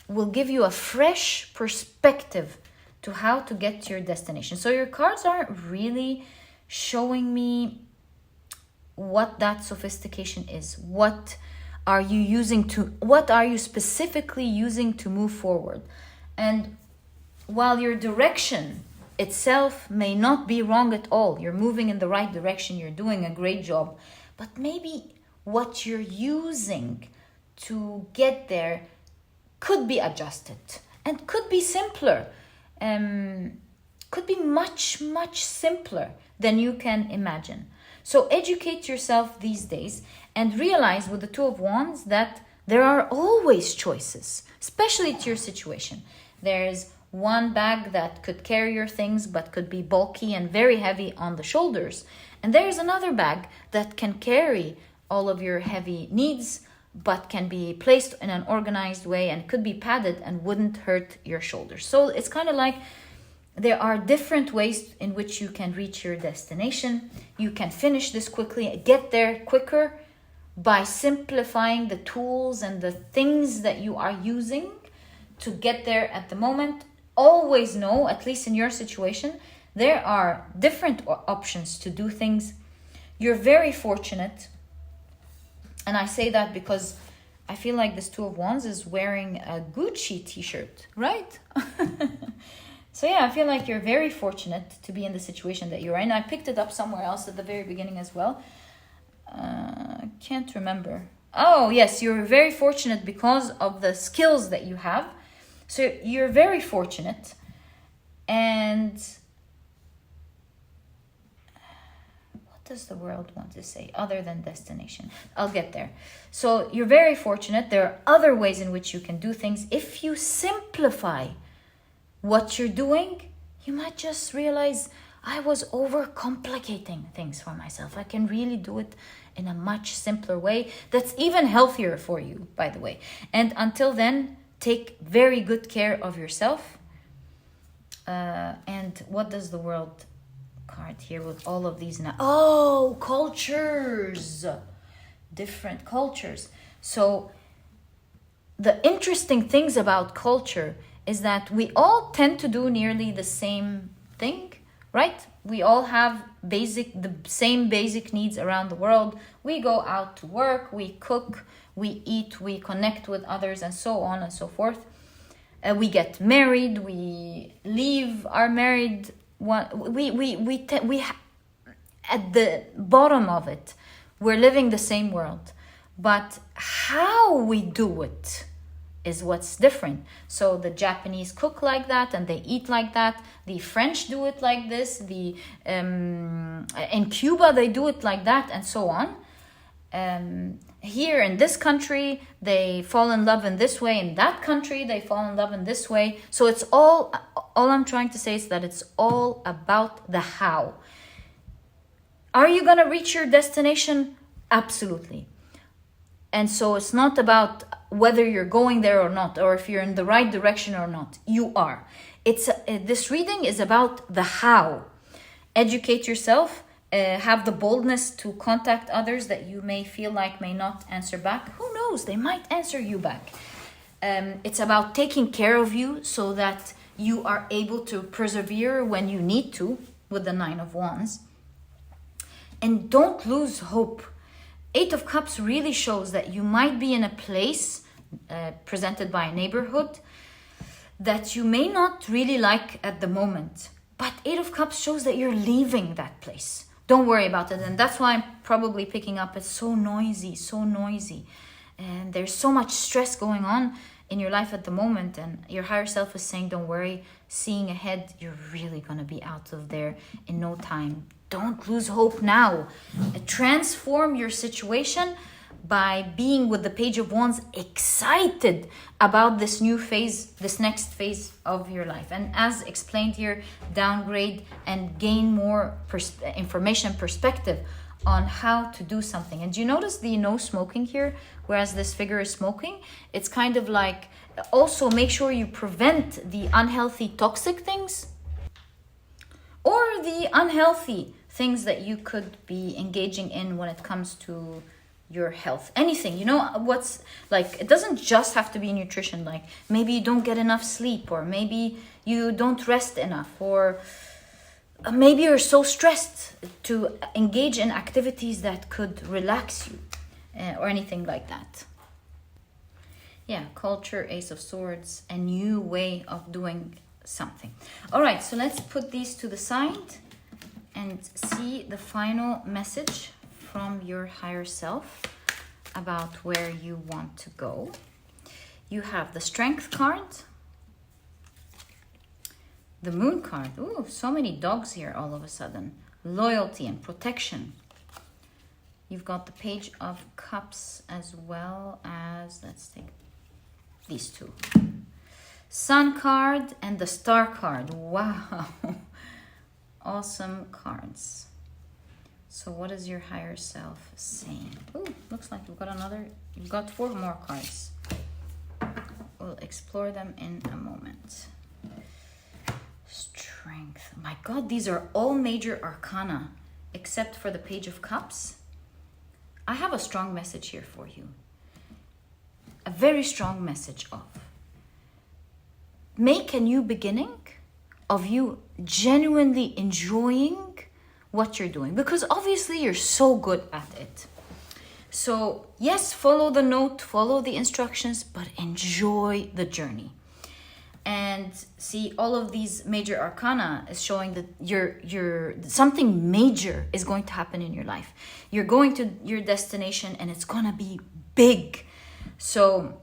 A: will give you a fresh perspective to how to get to your destination. So your cards aren't really showing me what that sophistication is. What are you specifically using to move forward? And while your direction itself may not be wrong at all, you're moving in the right direction, you're doing a great job, but maybe what you're using to get there could be adjusted and could be simpler, could be much, much simpler than you can imagine. So educate yourself these days and realize with the Two of Wands that there are always choices, especially to your situation. There's one bag that could carry your things but could be bulky and very heavy on the shoulders. And there's another bag that can carry all of your heavy needs but can be placed in an organized way and could be padded and wouldn't hurt your shoulders. So it's kind of like there are different ways in which you can reach your destination. You can finish this quickly, get there quicker by simplifying the tools and the things that you are using to get there at the moment. Always know, at least in your situation, there are different options to do things. You're very fortunate. And I say that because I feel like this Two of Wands is wearing a Gucci t-shirt, right? So yeah, I feel like you're very fortunate to be in the situation that you're in. I picked it up somewhere else at the very beginning as well. can't remember. Oh, yes, you're very fortunate because of the skills that you have. So you're very fortunate. And what does the world want to say other than destination? I'll get there. So you're very fortunate. There are other ways in which you can do things. If you simplify what you're doing, you might just realize, I was overcomplicating things for myself. I can really do it in a much simpler way that's even healthier for you, by the way. And until then, take very good care of yourself. And what does the world card here with all of these now? Oh, cultures. Different cultures. So the interesting things about culture is that we all tend to do nearly the same thing, right? We all have the same basic needs around the world. We go out to work, we cook, we eat, we connect with others, and so on and so forth. We get married, we leave our married one. At the bottom of it, we're living the same world, but how we do it is what's different. So the Japanese cook like that and they eat like that. The French do it like this. In Cuba they do it like that, and so on. Here in this country they fall in love in this way. In that country they fall in love in this way. So it's all I'm trying to say is that it's all about the how. Are you gonna reach your destination? Absolutely. And so it's not about whether you're going there or not, or if you're in the right direction or not. You are. This reading is about the how. Educate yourself. Have the boldness to contact others that you may feel like may not answer back. Who knows? They might answer you back. It's about taking care of you so that you are able to persevere when you need to with the 9 of Wands. And don't lose hope. 8 of Cups really shows that you might be in a place presented by a neighborhood that you may not really like at the moment. But 8 of Cups shows that you're leaving that place. Don't worry about it. And that's why I'm probably picking up. It's so noisy. And there's so much stress going on in your life at the moment. And your higher self is saying, don't worry. Seeing ahead, you're really going to be out of there in no time. Don't lose hope now. Transform your situation by being with the Page of Wands, excited about this new phase, this next phase of your life. And as explained here, downgrade and gain more information, perspective on how to do something. And do you notice the no smoking here? Whereas this figure is smoking, it's kind of like, also make sure you prevent the unhealthy, toxic things or the unhealthy things that you could be engaging in when it comes to your health. Anything, what's like, it doesn't just have to be nutrition. Like maybe you don't get enough sleep, or maybe you don't rest enough, or maybe you're so stressed to engage in activities that could relax you, or anything like that. Yeah, culture, Ace of Swords, a new way of doing something. All right, so let's put these to the side and see the final message from your higher self about where you want to go. You have the Strength card, the Moon card. Ooh, so many dogs here all of a sudden. Loyalty and protection. You've got the Page of Cups as well as, let's take these two. Sun card and the Star card. Wow. Awesome cards. So what is your higher self saying? Oh, looks like you've got 4 more cards. We'll explore them in a moment. Strength. My God, these are all major arcana, except for the Page of Cups. I have a strong message here for you. A very strong message of make a new beginning, of you genuinely enjoying what you're doing, because obviously you're so good at it. So yes, follow the note, follow the instructions, but enjoy the journey. and see all of these major arcana is showing that you're something major is going to happen in your life. You're going to your destination and it's gonna be big. So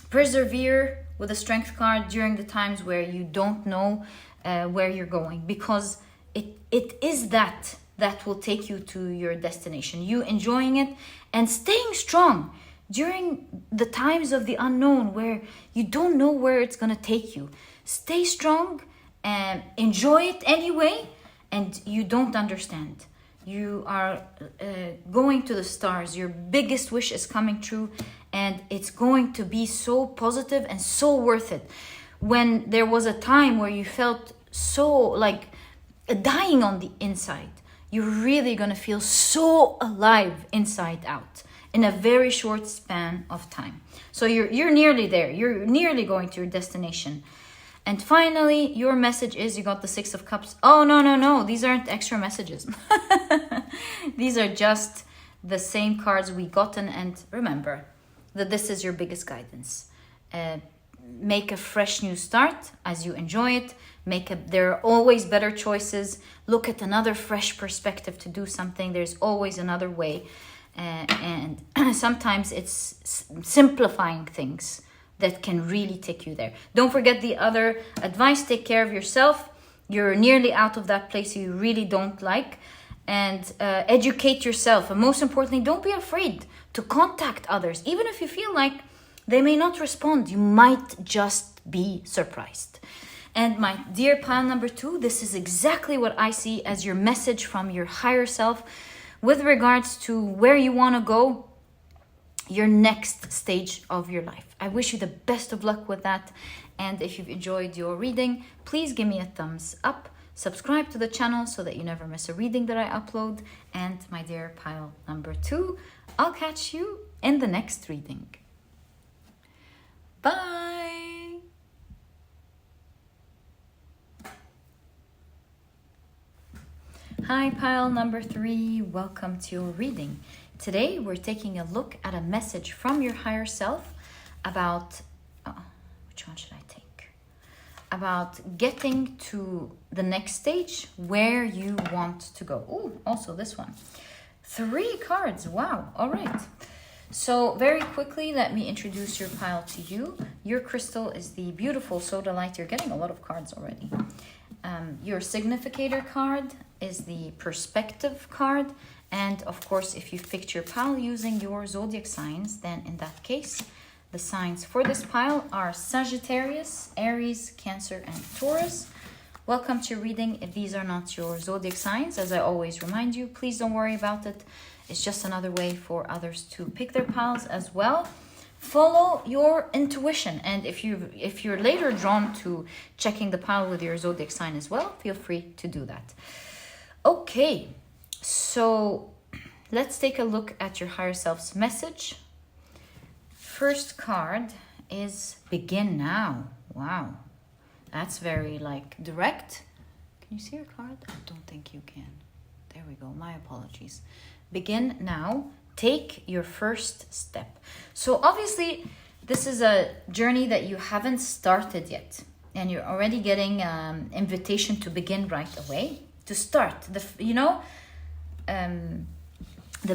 A: persevere with the strength card during the times where you don't know where you're going, because it is that will take you to your destination. You enjoying it and staying strong during the times of the unknown where you don't know where it's going to take you. Stay strong and enjoy it anyway, and you don't understand. You are going to the stars. Your biggest wish is coming true, and it's going to be so positive and so worth it. When there was a time where you felt so like dying on the inside, you're really going to feel so alive inside out in a very short span of time. So you're nearly there. You're nearly going to your destination. And finally, your message is, you got the 6 of Cups. Oh, no. These aren't extra messages. These are just the same cards we gotten. And remember that this is your biggest guidance. Make a fresh new start as you enjoy it. There are always better choices. Look at another fresh perspective to do something. There's always another way. And sometimes it's simplifying things that can really take you there. Don't forget the other advice. Take care of yourself. You're nearly out of that place you really don't like. And educate yourself. And most importantly, don't be afraid to contact others. Even if you feel like they may not respond, you might just be surprised. And my dear pile number 2, this is exactly what I see as your message from your higher self with regards to where you want to go, your next stage of your life. I wish you the best of luck with that. And if you've enjoyed your reading, please give me a thumbs up. Subscribe to the channel so that you never miss a reading that I upload. And my dear pile number 2, I'll catch you in the next reading. Bye! Hi, pile number 3. Welcome to your reading. Today, we're taking a look at a message from your higher self about... which one should I take? About getting to the next stage where you want to go. Oh, also this one. 3 cards. Wow. All right. So very quickly, let me introduce your pile to you. Your crystal is the beautiful Sodalite. You're getting a lot of cards already. Your significator card is the perspective card. And of course, if you've picked your pile using your zodiac signs, then in that case, the signs for this pile are Sagittarius, Aries, Cancer, and Taurus. Welcome to your reading. If these are not your zodiac signs, as I always remind you, please don't worry about it. It's just another way for others to pick their piles as well. Follow your intuition, and if you're later drawn to checking the pile with your zodiac sign as well, feel free to do that. Okay, so let's take a look at your higher self's message. First card is Begin Now. Wow, that's very direct. Can you see your card? I don't think you can. There we go. My apologies. Begin now. Take your first step. So obviously, this is a journey that you haven't started yet, and you're already getting invitation to begin right away. To start, the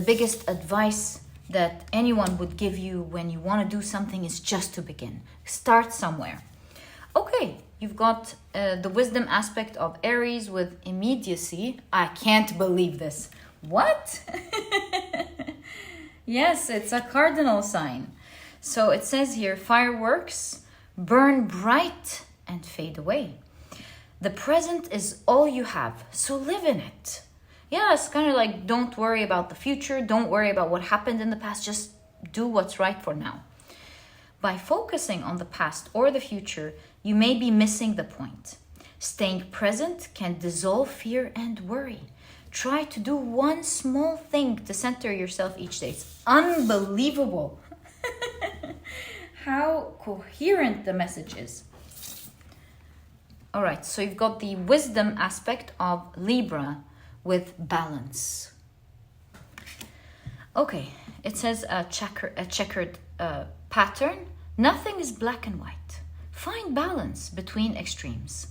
A: biggest advice that anyone would give you when you want to do something is just to begin. Start somewhere. Okay, you've got the wisdom aspect of Aries with immediacy. I can't believe this. What? Yes, it's a cardinal sign. So it says here, fireworks burn bright and fade away. The present is all you have, so live in it. Yeah, it's kind of like, don't worry about the future. Don't worry about what happened in the past. Just do what's right for now. By focusing on the past or the future, you may be missing the point. Staying present can dissolve fear and worry. Try to do one small thing to center yourself each day. It's unbelievable how coherent the message is. All right, so you've got the wisdom aspect of Libra with balance. Okay, it says a checkered pattern. Nothing is black and white. find balance between extremes.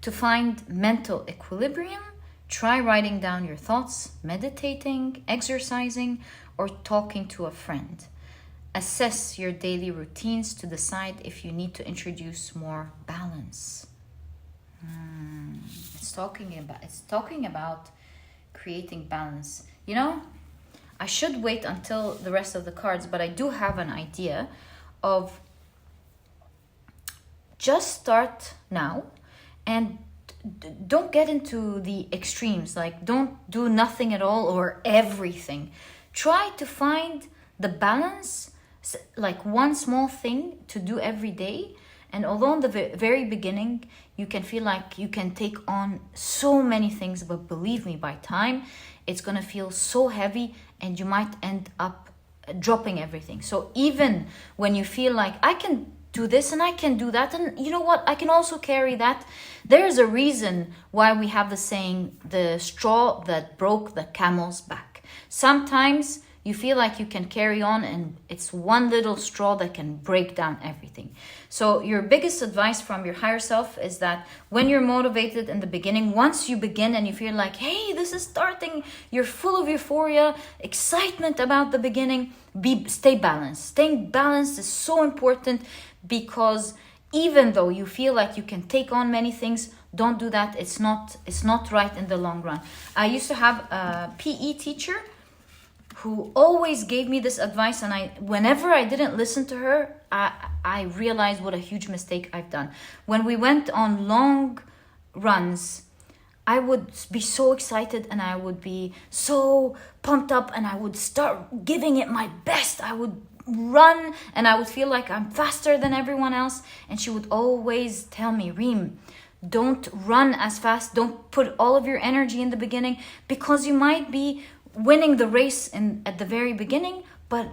A: To find mental equilibrium, try writing down your thoughts, meditating, exercising, or talking to a friend. Assess your daily routines to decide if you need to introduce more balance. It's talking about creating balance. You know, I should wait until the rest of the cards, but I do have an idea of just start now and don't get into the extremes. Like, don't do nothing at all or everything. Try to find the balance, like one small thing to do every day. And although in the very beginning, you can feel like you can take on so many things, but believe me, by time, it's going to feel so heavy and you might end up dropping everything. So even when you feel like I can do this and I can do that, and you know what, I can also carry that. There's a reason why we have the saying, the straw that broke the camel's back. Sometimes you feel like you can carry on and it's one little straw that can break down everything. So your biggest advice from your higher self is that when you're motivated in the beginning, once you begin and you feel like, hey, this is starting, you're full of euphoria, excitement about the beginning, stay balanced. Staying balanced is so important, because even though you feel like you can take on many things, don't do that. It's not right in the long run. I used to have a PE teacher who always gave me this advice, and whenever I didn't listen to her, I realized what a huge mistake I've done. When we went on long runs, I would be so excited and I would be so pumped up and I would start giving it my best. I would run and I would feel like I'm faster than everyone else. And she would always tell me, Reem, don't run as fast. Don't put all of your energy in the beginning, because you might be winning the race at the very beginning, but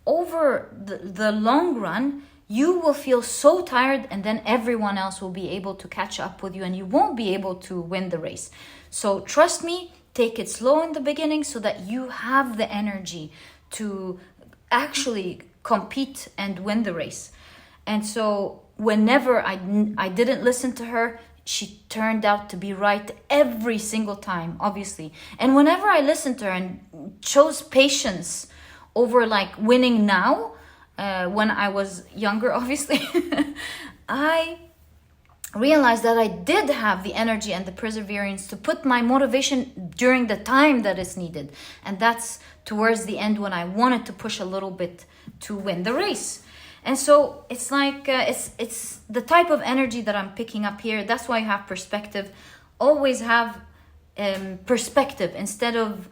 A: over the long run, you will feel so tired, and then everyone else will be able to catch up with you and you won't be able to win the race. So trust me, take it slow in the beginning so that you have the energy to actually compete and win the race. And so whenever I didn't listen to her, she turned out to be right every single time, obviously. And whenever I listened to her and chose patience over like winning now, when I was younger, obviously, I realized that I did have the energy and the perseverance to put my motivation during the time that is needed. And that's towards the end when I wanted to push a little bit to win the race. And so it's like, it's the type of energy that I'm picking up here. That's why you have perspective. Always have perspective instead of,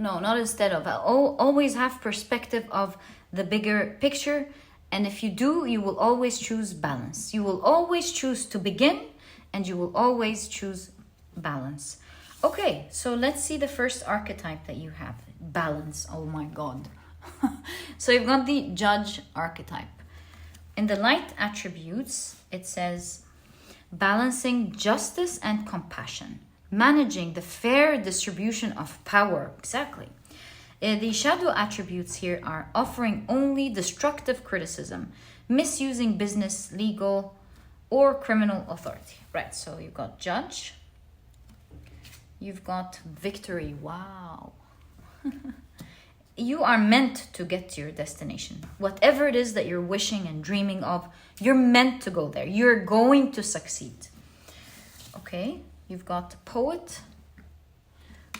A: always have perspective of the bigger picture. And if you do, you will always choose balance. You will always choose to begin, and you will always choose balance. Okay, so let's see the first archetype that you have. Balance. Oh my God. So you've got the judge archetype. In the light attributes, it says balancing justice and compassion, managing the fair distribution of power. Exactly. The shadow attributes here are offering only destructive criticism, misusing business, legal, or criminal authority. Right, so you've got judge. You've got victory. Wow. You are meant to get to your destination. Whatever it is that you're wishing and dreaming of, you're meant to go there. You're going to succeed. Okay, you've got poet.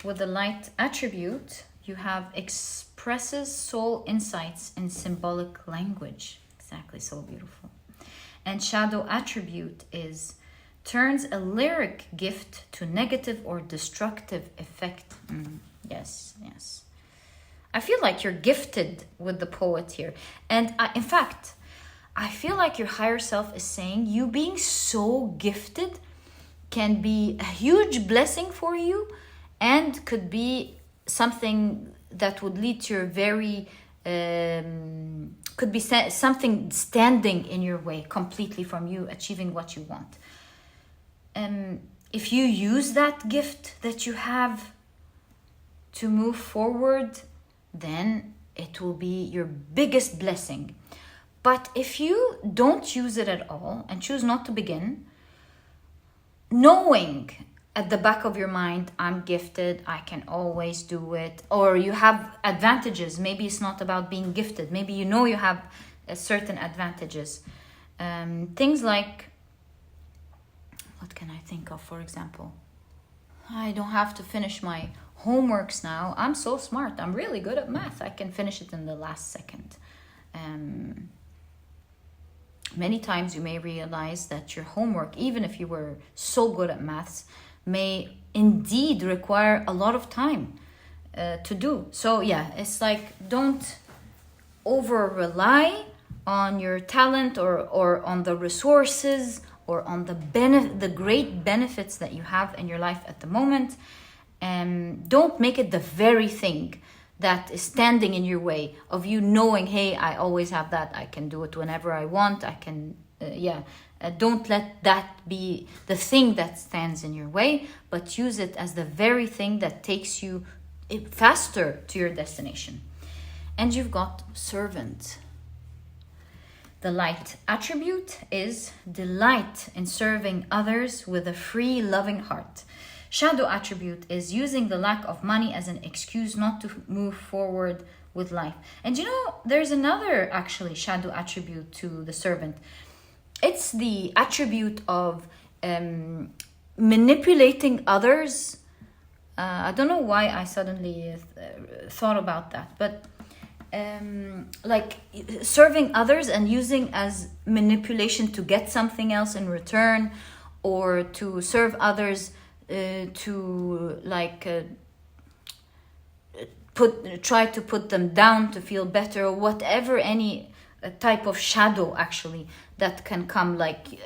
A: With the light attribute, you have expresses soul insights in symbolic language. Exactly, so beautiful. And shadow attribute is turns a lyric gift to negative or destructive effect. Yes. I feel like you're gifted with the poet here. And in fact, I feel like your higher self is saying you being so gifted can be a huge blessing for you and could be something that would lead to your very, could be something standing in your way completely from you achieving what you want. If you use that gift that you have to move forward, then it will be your biggest blessing. But if you don't use it at all and choose not to begin, knowing at the back of your mind, I'm gifted, I can always do it, or you have advantages. Maybe it's not about being gifted. Maybe you know you have certain advantages. Things like, what can I think of, for example? I don't have to finish my homeworks now. I'm so smart. I'm really good at math. I can finish it in the last second. Many times you may realize that your homework, even if you were so good at maths, may indeed require a lot of time to do. So yeah, it's like, don't over rely on your talent or on the resources or on the great benefits that you have in your life at the moment. Don't make it the very thing that is standing in your way of you knowing, hey, I always have that, I can do it whenever I want, I can, don't let that be the thing that stands in your way, but use it as the very thing that takes you faster to your destination. And you've got servant. The light attribute is delight in serving others with a free, loving heart. Shadow attribute is using the lack of money as an excuse not to move forward with life. And you know, there's another actually shadow attribute to the servant. It's the attribute of manipulating others. I don't know why I suddenly thought about that, but like serving others and using as manipulation to get something else in return, or to serve others to like try to put them down to feel better, or whatever, any type of shadow actually that can come, like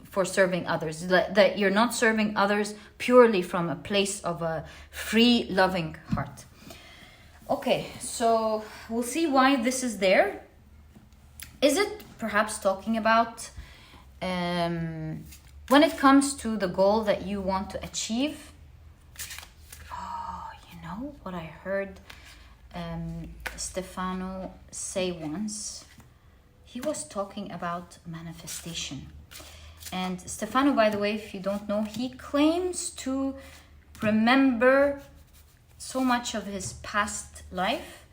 A: for serving others, that you're not serving others purely from a place of a free, loving heart. Okay, so we'll see why this is there. Is it perhaps talking about when it comes to the goal that you want to achieve? Oh, you know what I heard Stefano say once? He was talking about manifestation. And Stefano, by the way, if you don't know, he claims to remember so much of his past life,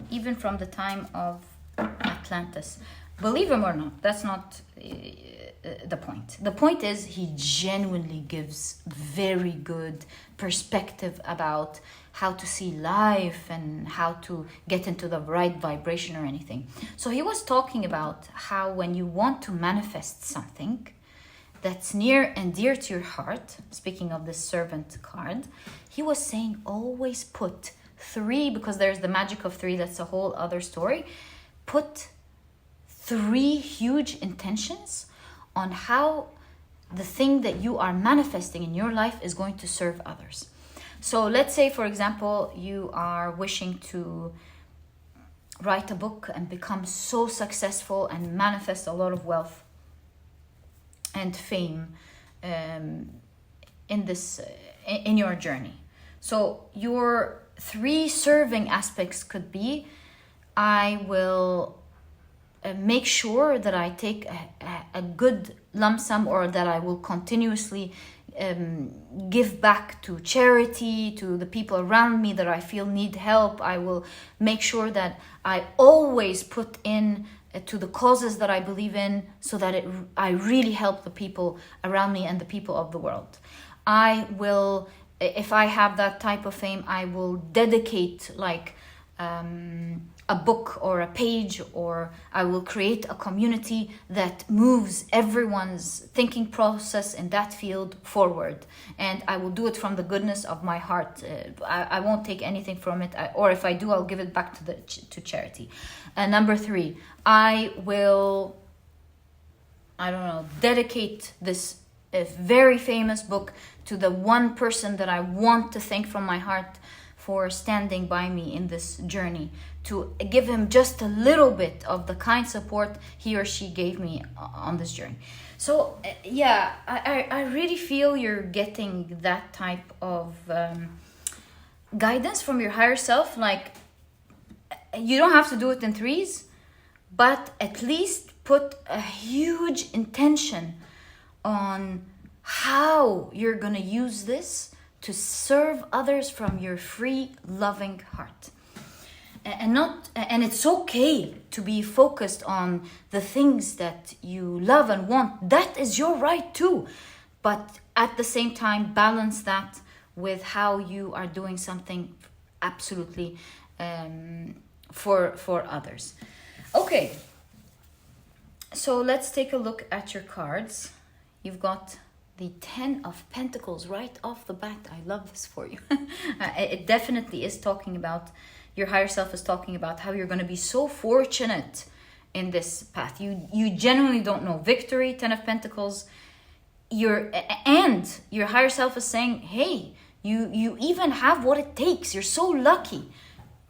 A: even from the time of Atlantis. Believe him or not, that's not the point. The point is, he genuinely gives very good perspective about how to see life and how to get into the right vibration or anything. So he was talking about how when you want to manifest something that's near and dear to your heart, speaking of the servant card, he was saying always put 3, because there's the magic of 3, that's a whole other story. Put 3 huge intentions on how the thing that you are manifesting in your life is going to serve others. So let's say, for example, you are wishing to write a book and become so successful and manifest a lot of wealth and fame in your journey. So your 3 serving aspects could be, I will make sure that I take a good lump sum, or that I will continuously give back to charity, to the people around me that I feel need help. I will make sure that I always put in to the causes that I believe in, so that I really help the people around me and the people of the world. I will, if I have that type of fame, I will dedicate like a book or a page, or I will create a community that moves everyone's thinking process in that field forward, and I will do it from the goodness of my heart. I won't take anything from it, or if I do, I'll give it back to charity. Number 3, I will, dedicate this very famous book to the one person that I want to thank from my heart for standing by me in this journey, to give him just a little bit of the kind support he or she gave me on this journey. So I really feel you're getting that type of guidance from your higher self. Like, you don't have to do it in 3s, but at least put a huge intention on how you're gonna use this to serve others from your free, loving heart. And it's okay to be focused on the things that you love and want. That is your right too. But at the same time, balance that with how you are doing something absolutely for others. Okay, so let's take a look at your cards. You've got the 10 of Pentacles right off the bat. I love this for you. It definitely is talking about, your higher self is talking about how you're going to be so fortunate in this path. You genuinely don't know. Victory, 10 of Pentacles. Your higher self is saying, hey, you even have what it takes. You're so lucky.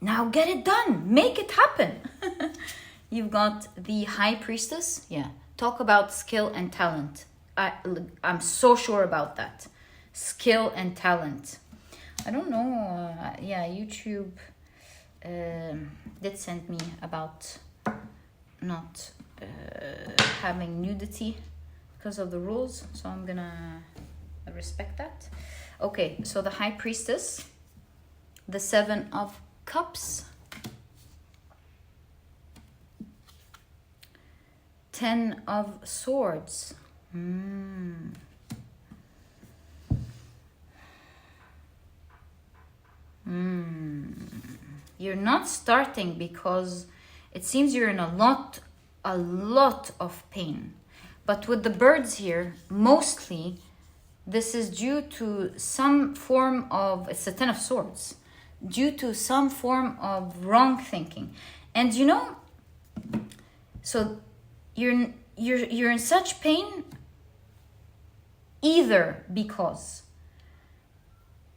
A: Now get it done. Make it happen. You've got the High Priestess. Yeah. Talk about skill and talent. I'm so sure about that. Skill and talent. I don't know. YouTube did send me about not having nudity because of the rules. So I'm gonna respect that. Okay, so the High Priestess, the 7 of Cups, 10 of Swords. You're not starting because it seems you're in a lot of pain. But with the birds here, mostly this is due to some form of, it's the 10 of Swords, due to some form of wrong thinking. And so you're in such pain either because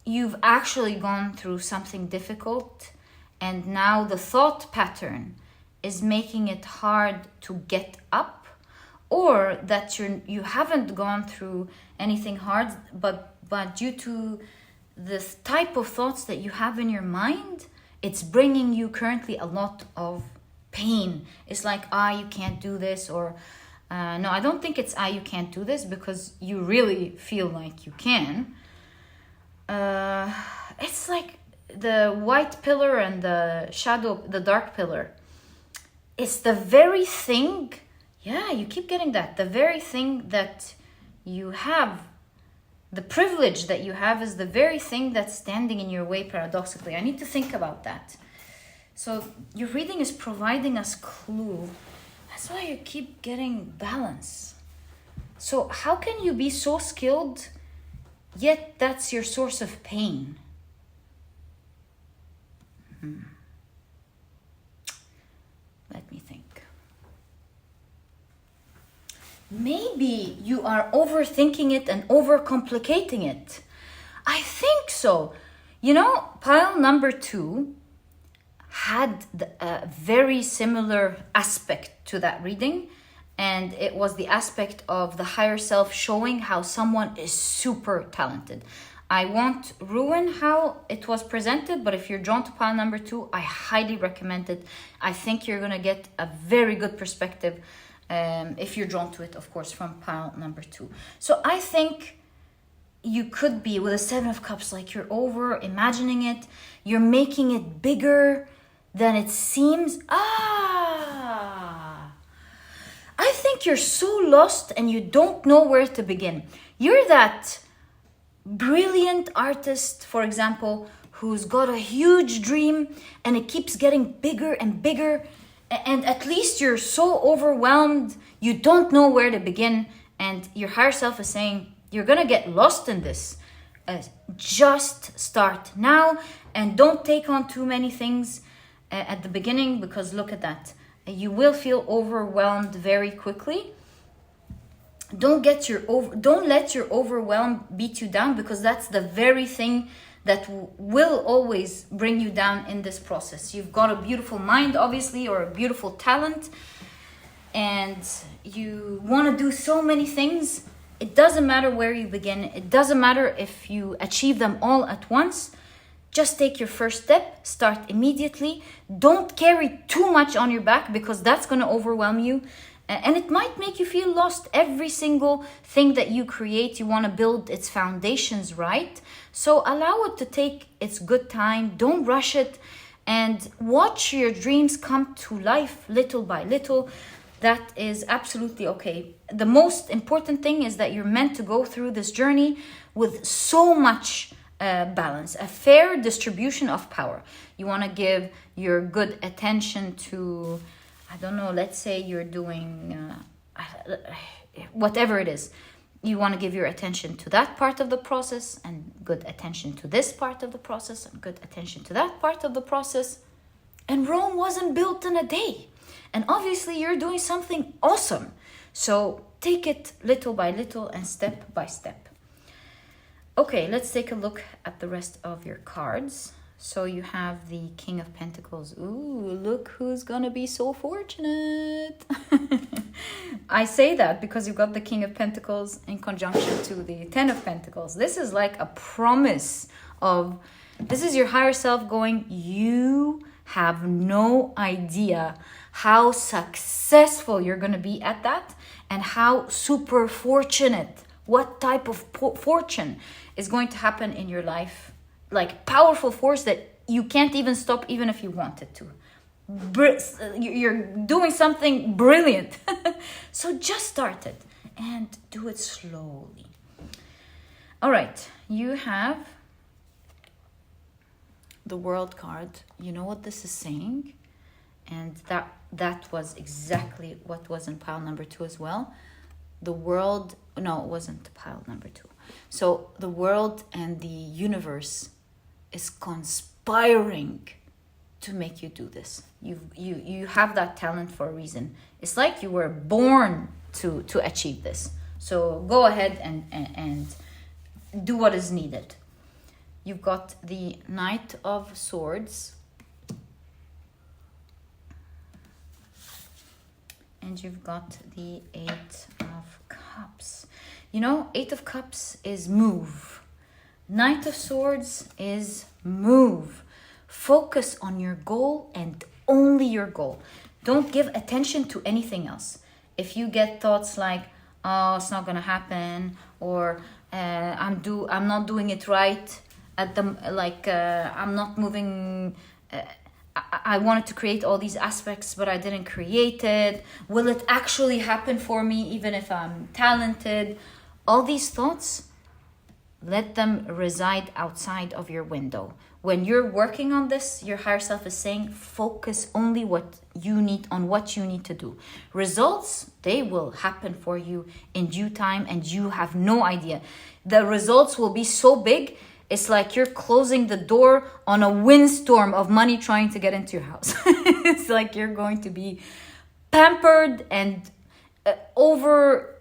A: you've actually gone through something difficult and now the thought pattern is making it hard to get up, or that you haven't gone through anything hard, but due to the type of thoughts that you have in your mind, it's bringing you currently a lot of pain. It's like, you can't do this, or no, I don't think it's you can't do this, because you really feel like you can. It's like the white pillar and the shadow, the dark pillar. It's the very thing, you keep getting that. The very thing that you have, the privilege that you have, is the very thing that's standing in your way, paradoxically. I need to think about that. So your reading is providing us clue. That's why you keep getting balance. So how can you be so skilled, yet that's your source of pain? Let me think. Maybe you are overthinking it and overcomplicating it. I think so. Pile number 2 had a very similar aspect to that reading, and it was the aspect of the higher self showing how someone is super talented. I won't ruin how it was presented, but if you're drawn to pile number 2, I highly recommend it. I think you're gonna get a very good perspective if you're drawn to it, of course, from pile number 2. So I think you could be with a 7 of Cups, like you're over imagining it, you're making it bigger than it seems. I think you're so lost and you don't know where to begin. You're that brilliant artist, for example, who's got a huge dream and it keeps getting bigger and bigger, and at least you're so overwhelmed you don't know where to begin, and your higher self is saying you're gonna get lost in this. Just start now and don't take on too many things at the beginning, because look at that, you will feel overwhelmed very quickly. Don't let your overwhelm beat you down, because that's the very thing that will always bring you down in this process. You've got a beautiful mind, obviously, or a beautiful talent, and you want to do so many things. It doesn't matter where you begin. It doesn't matter if you achieve them all at once. Just take your first step, start immediately. Don't carry too much on your back because that's going to overwhelm you. And it might make you feel lost. Every single thing that you create, you want to build its foundations right. So allow it to take its good time. Don't rush it. And watch your dreams come to life little by little. That is absolutely okay. The most important thing is that you're meant to go through this journey with so much balance, a fair distribution of power. You want to give your good attention to, I don't know, let's say you're doing whatever it is. You want to give your attention to that part of the process and good attention to this part of the process and good attention to that part of the process. And Rome wasn't built in a day. And obviously you're doing something awesome. So take it little by little and step by step. Okay, let's take a look at the rest of your cards. So you have the King of Pentacles. Ooh, look who's gonna be so fortunate. I say that because you've got the King of Pentacles in conjunction to the Ten of Pentacles. This is like a promise of, this is your higher self going, you have no idea how successful you're gonna be at that and how super fortunate, what type of fortune is going to happen in your life. Like powerful force that you can't even stop even if you wanted to. You're doing something brilliant. So just start it and do it slowly. All right, you have the World card. You know what this is saying? And that was exactly what was in pile number 2 as well. The world, no, it wasn't pile number 2. So the world and the universe is conspiring to make you do this. You have that talent for a reason. It's like you were born to achieve this. So go ahead and do what is needed. You've got the Knight of Swords. And you've got the Eight of Cups. You know, Eight of Cups is move. Knight of Swords is move. Focus on your goal and only your goal. Don't give attention to anything else. If you get thoughts like, oh, it's not gonna happen, or I'm not doing it right at the I'm not moving. I wanted to create all these aspects, but I didn't create it. Will it actually happen for me, even if I'm talented? All these thoughts, let them reside outside of your window. When you're working on this, your higher self is saying, focus only on what you need to do. Results, they will happen for you in due time, and you have no idea. The results will be so big. It's like you're closing the door on a windstorm of money trying to get into your house. It's like you're going to be pampered and over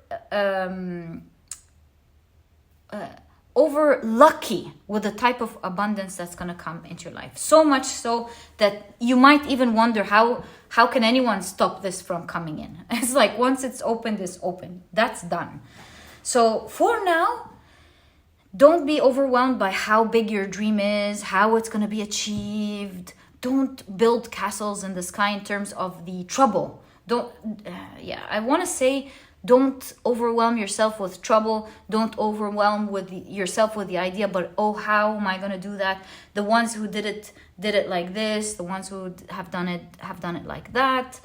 A: lucky with the type of abundance that's going to come into your life. So much so that you might even wonder how can anyone stop this from coming in? It's like once it's opened, it's open. That's done. So for now, don't be overwhelmed by how big your dream is, how it's going to be achieved. Don't build castles in the sky in terms of the trouble. I want to say, don't overwhelm yourself with trouble. Don't overwhelm yourself with the idea, but oh, how am I going to do that? The ones who did it like this. The ones who have done it like that.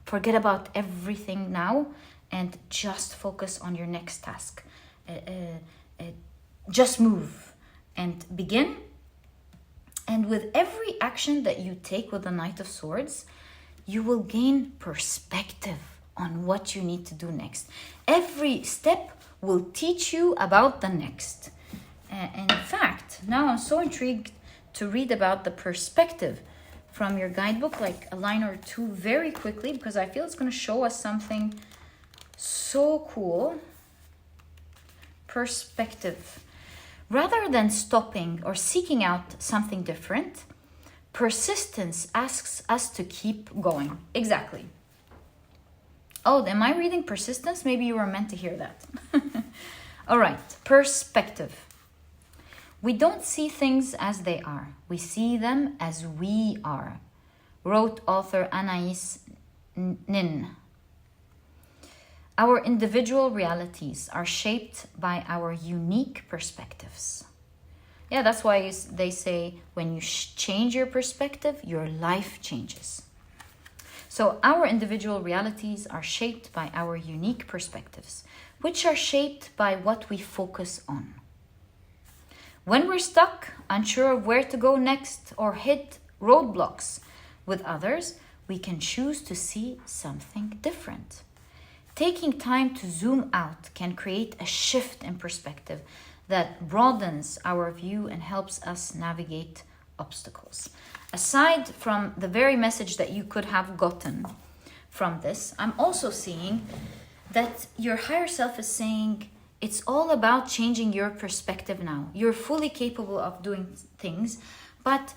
A: Forget about everything now and just focus on your next task. Just move and begin. And with every action that you take with the Knight of Swords, you will gain perspective on what you need to do next. Every step will teach you about the next. And in fact, now I'm so intrigued to read about the perspective from your guidebook, like a line or two very quickly, because I feel it's going to show us something so cool. Perspective. Rather than stopping or seeking out something different, persistence asks us to keep going. Exactly. Oh, am I reading persistence? Maybe you were meant to hear that. All right, perspective. We don't see things as they are. We see them as we are, wrote author Anais Nin. Our individual realities are shaped by our unique perspectives. Yeah, that's why they say when you change your perspective, your life changes. So our individual realities are shaped by our unique perspectives, which are shaped by what we focus on. When we're stuck, unsure of where to go next, or hit roadblocks with others, we can choose to see something different. Taking time to zoom out can create a shift in perspective that broadens our view and helps us navigate obstacles. Aside from the very message that you could have gotten from this, I'm also seeing that your higher self is saying it's all about changing your perspective now. You're fully capable of doing things, but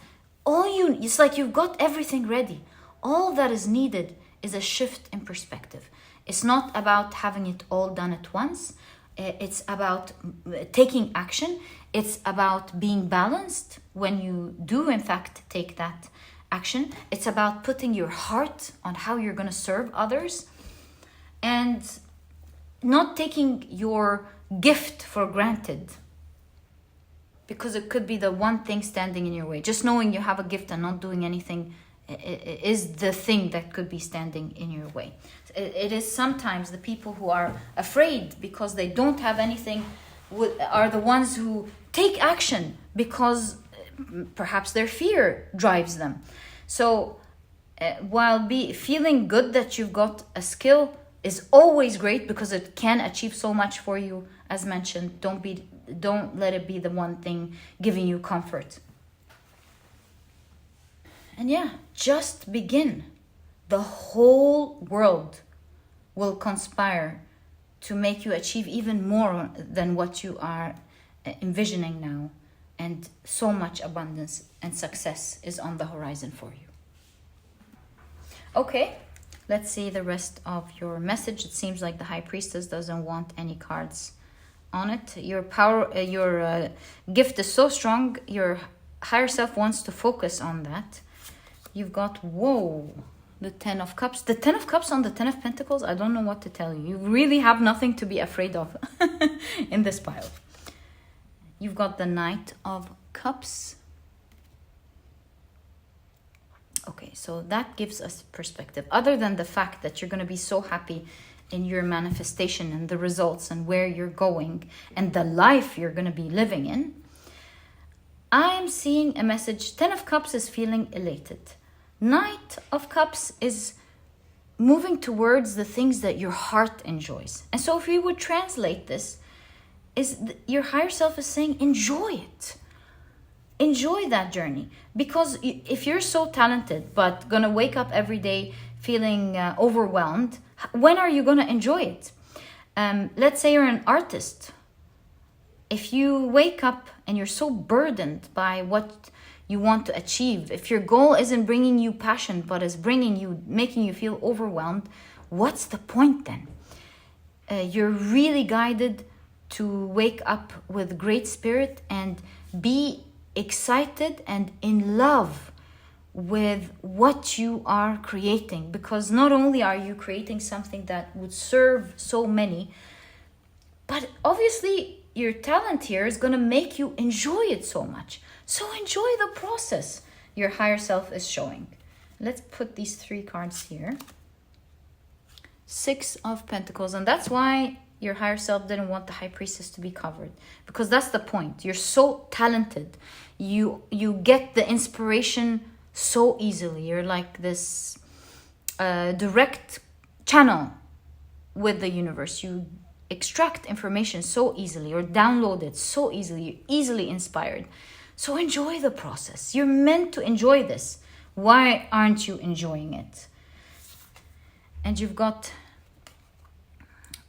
A: it's like you've got everything ready. All that is needed is a shift in perspective. It's not about having it all done at once. It's about taking action. It's about being balanced when you do, in fact, take that action. It's about putting your heart on how you're going to serve others and not taking your gift for granted, because it could be the one thing standing in your way. Just knowing you have a gift and not doing anything is the thing that could be standing in your way. It is sometimes the people who are afraid because they don't have anything are the ones who take action because perhaps their fear drives them. So while feeling good that you've got a skill is always great because it can achieve so much for you, as mentioned, don't let it be the one thing giving you comfort. And yeah, just begin. The whole world will conspire to make you achieve even more than what you are envisioning now. And so much abundance and success is on the horizon for you. Okay, let's see the rest of your message. It seems like the High Priestess doesn't want any cards on it. Your gift is so strong. Your higher self wants to focus on that. You've got, the 10 of Cups. The 10 of Cups on the 10 of Pentacles, I don't know what to tell you. You really have nothing to be afraid of in this pile. You've got the Knight of Cups. Okay, so that gives us perspective. Other than the fact that you're going to be so happy in your manifestation and the results and where you're going and the life you're going to be living in, I'm seeing a message. 10 of Cups is feeling elated. Knight of Cups is moving towards the things that your heart enjoys. And so if we would translate this, your higher self is saying, enjoy it. Enjoy that journey. Because if you're so talented, but going to wake up every day feeling overwhelmed, when are you going to enjoy it? Let's say you're an artist. If you wake up and you're so burdened by what you want to achieve, if your goal isn't bringing you passion, but is making you feel overwhelmed, what's the point then? You're really guided to wake up with great spirit and be excited and in love with what you are creating, because not only are you creating something that would serve so many, but obviously your talent here is going to make you enjoy it so much. So enjoy the process your higher self is showing. Let's put these 3 cards here. 6 of Pentacles, and that's why your higher self didn't want the High Priestess to be covered, because that's the point. You're so talented. You get the inspiration so easily. You're like this direct channel with the universe. You extract information so easily or download it so easily. You're easily inspired. So enjoy the process. You're meant to enjoy this. Why aren't you enjoying it? And you've got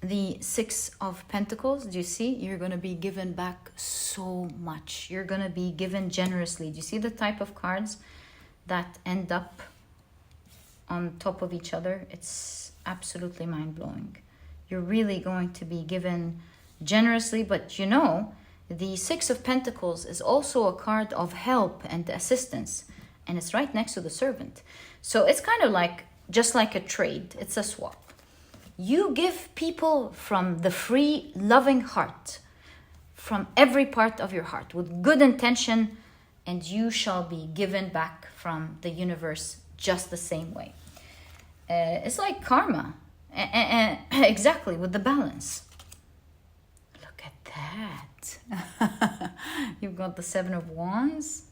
A: the 6 of Pentacles. Do you see? You're going to be given back so much. You're going to be given generously. Do you see the type of cards that end up on top of each other? It's absolutely mind-blowing. You're really going to be given generously, but The Six of Pentacles is also a card of help and assistance, and it's right next to the Servant. So it's kind of like, just like a trade, it's a swap. You give people from the free, loving heart, from every part of your heart, with good intention, and you shall be given back from the universe just the same way. It's like karma, exactly, with the balance. Look at that. You've got the Seven of Wands.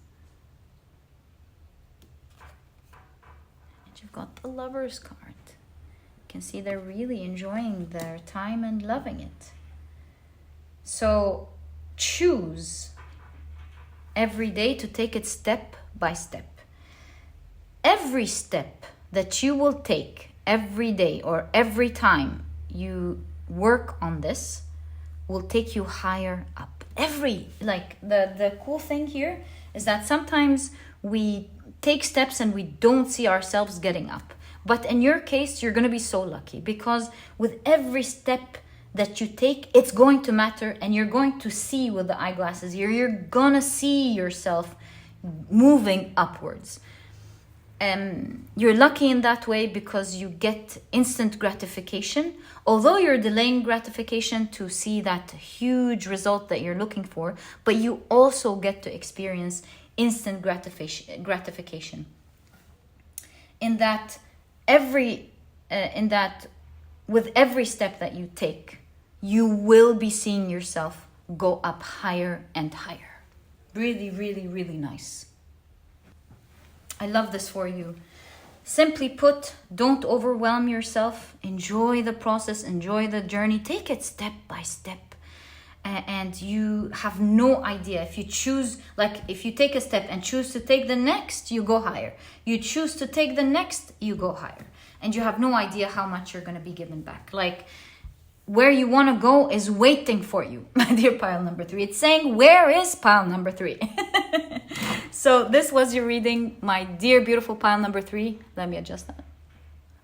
A: And you've got the Lover's card. You can see they're really enjoying their time and loving it. So choose every day to take it step by step. Every step that you will take every day or every time you work on this will take you higher up. The cool thing here is that sometimes we take steps and we don't see ourselves getting up. But in your case, you're going to be so lucky, because with every step that you take, it's going to matter, and you're going to see with the eyeglasses here. You're going to see yourself moving upwards. You're lucky in that way because you get instant gratification. Although you're delaying gratification to see that huge result that you're looking for, but you also get to experience instant gratification. In that with every step that you take, you will be seeing yourself go up higher and higher. Really, really, really nice. I love this for you. Simply put, don't overwhelm yourself. Enjoy the process, enjoy the journey. Take it step by step. And you have no idea. If you choose, if you take a step and choose to take the next, you go higher. You choose to take the next, you go higher. And you have no idea how much you're going to be given back. Where you want to go is waiting for you, my dear pile number 3. It's saying, where is pile number 3? So this was your reading, my dear, beautiful pile number 3. Let me adjust that.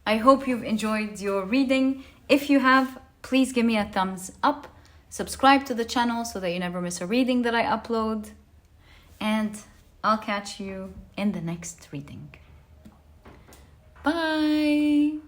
A: I hope you've enjoyed your reading. If you have, please give me a thumbs up. Subscribe to the channel so that you never miss a reading that I upload. And I'll catch you in the next reading. Bye.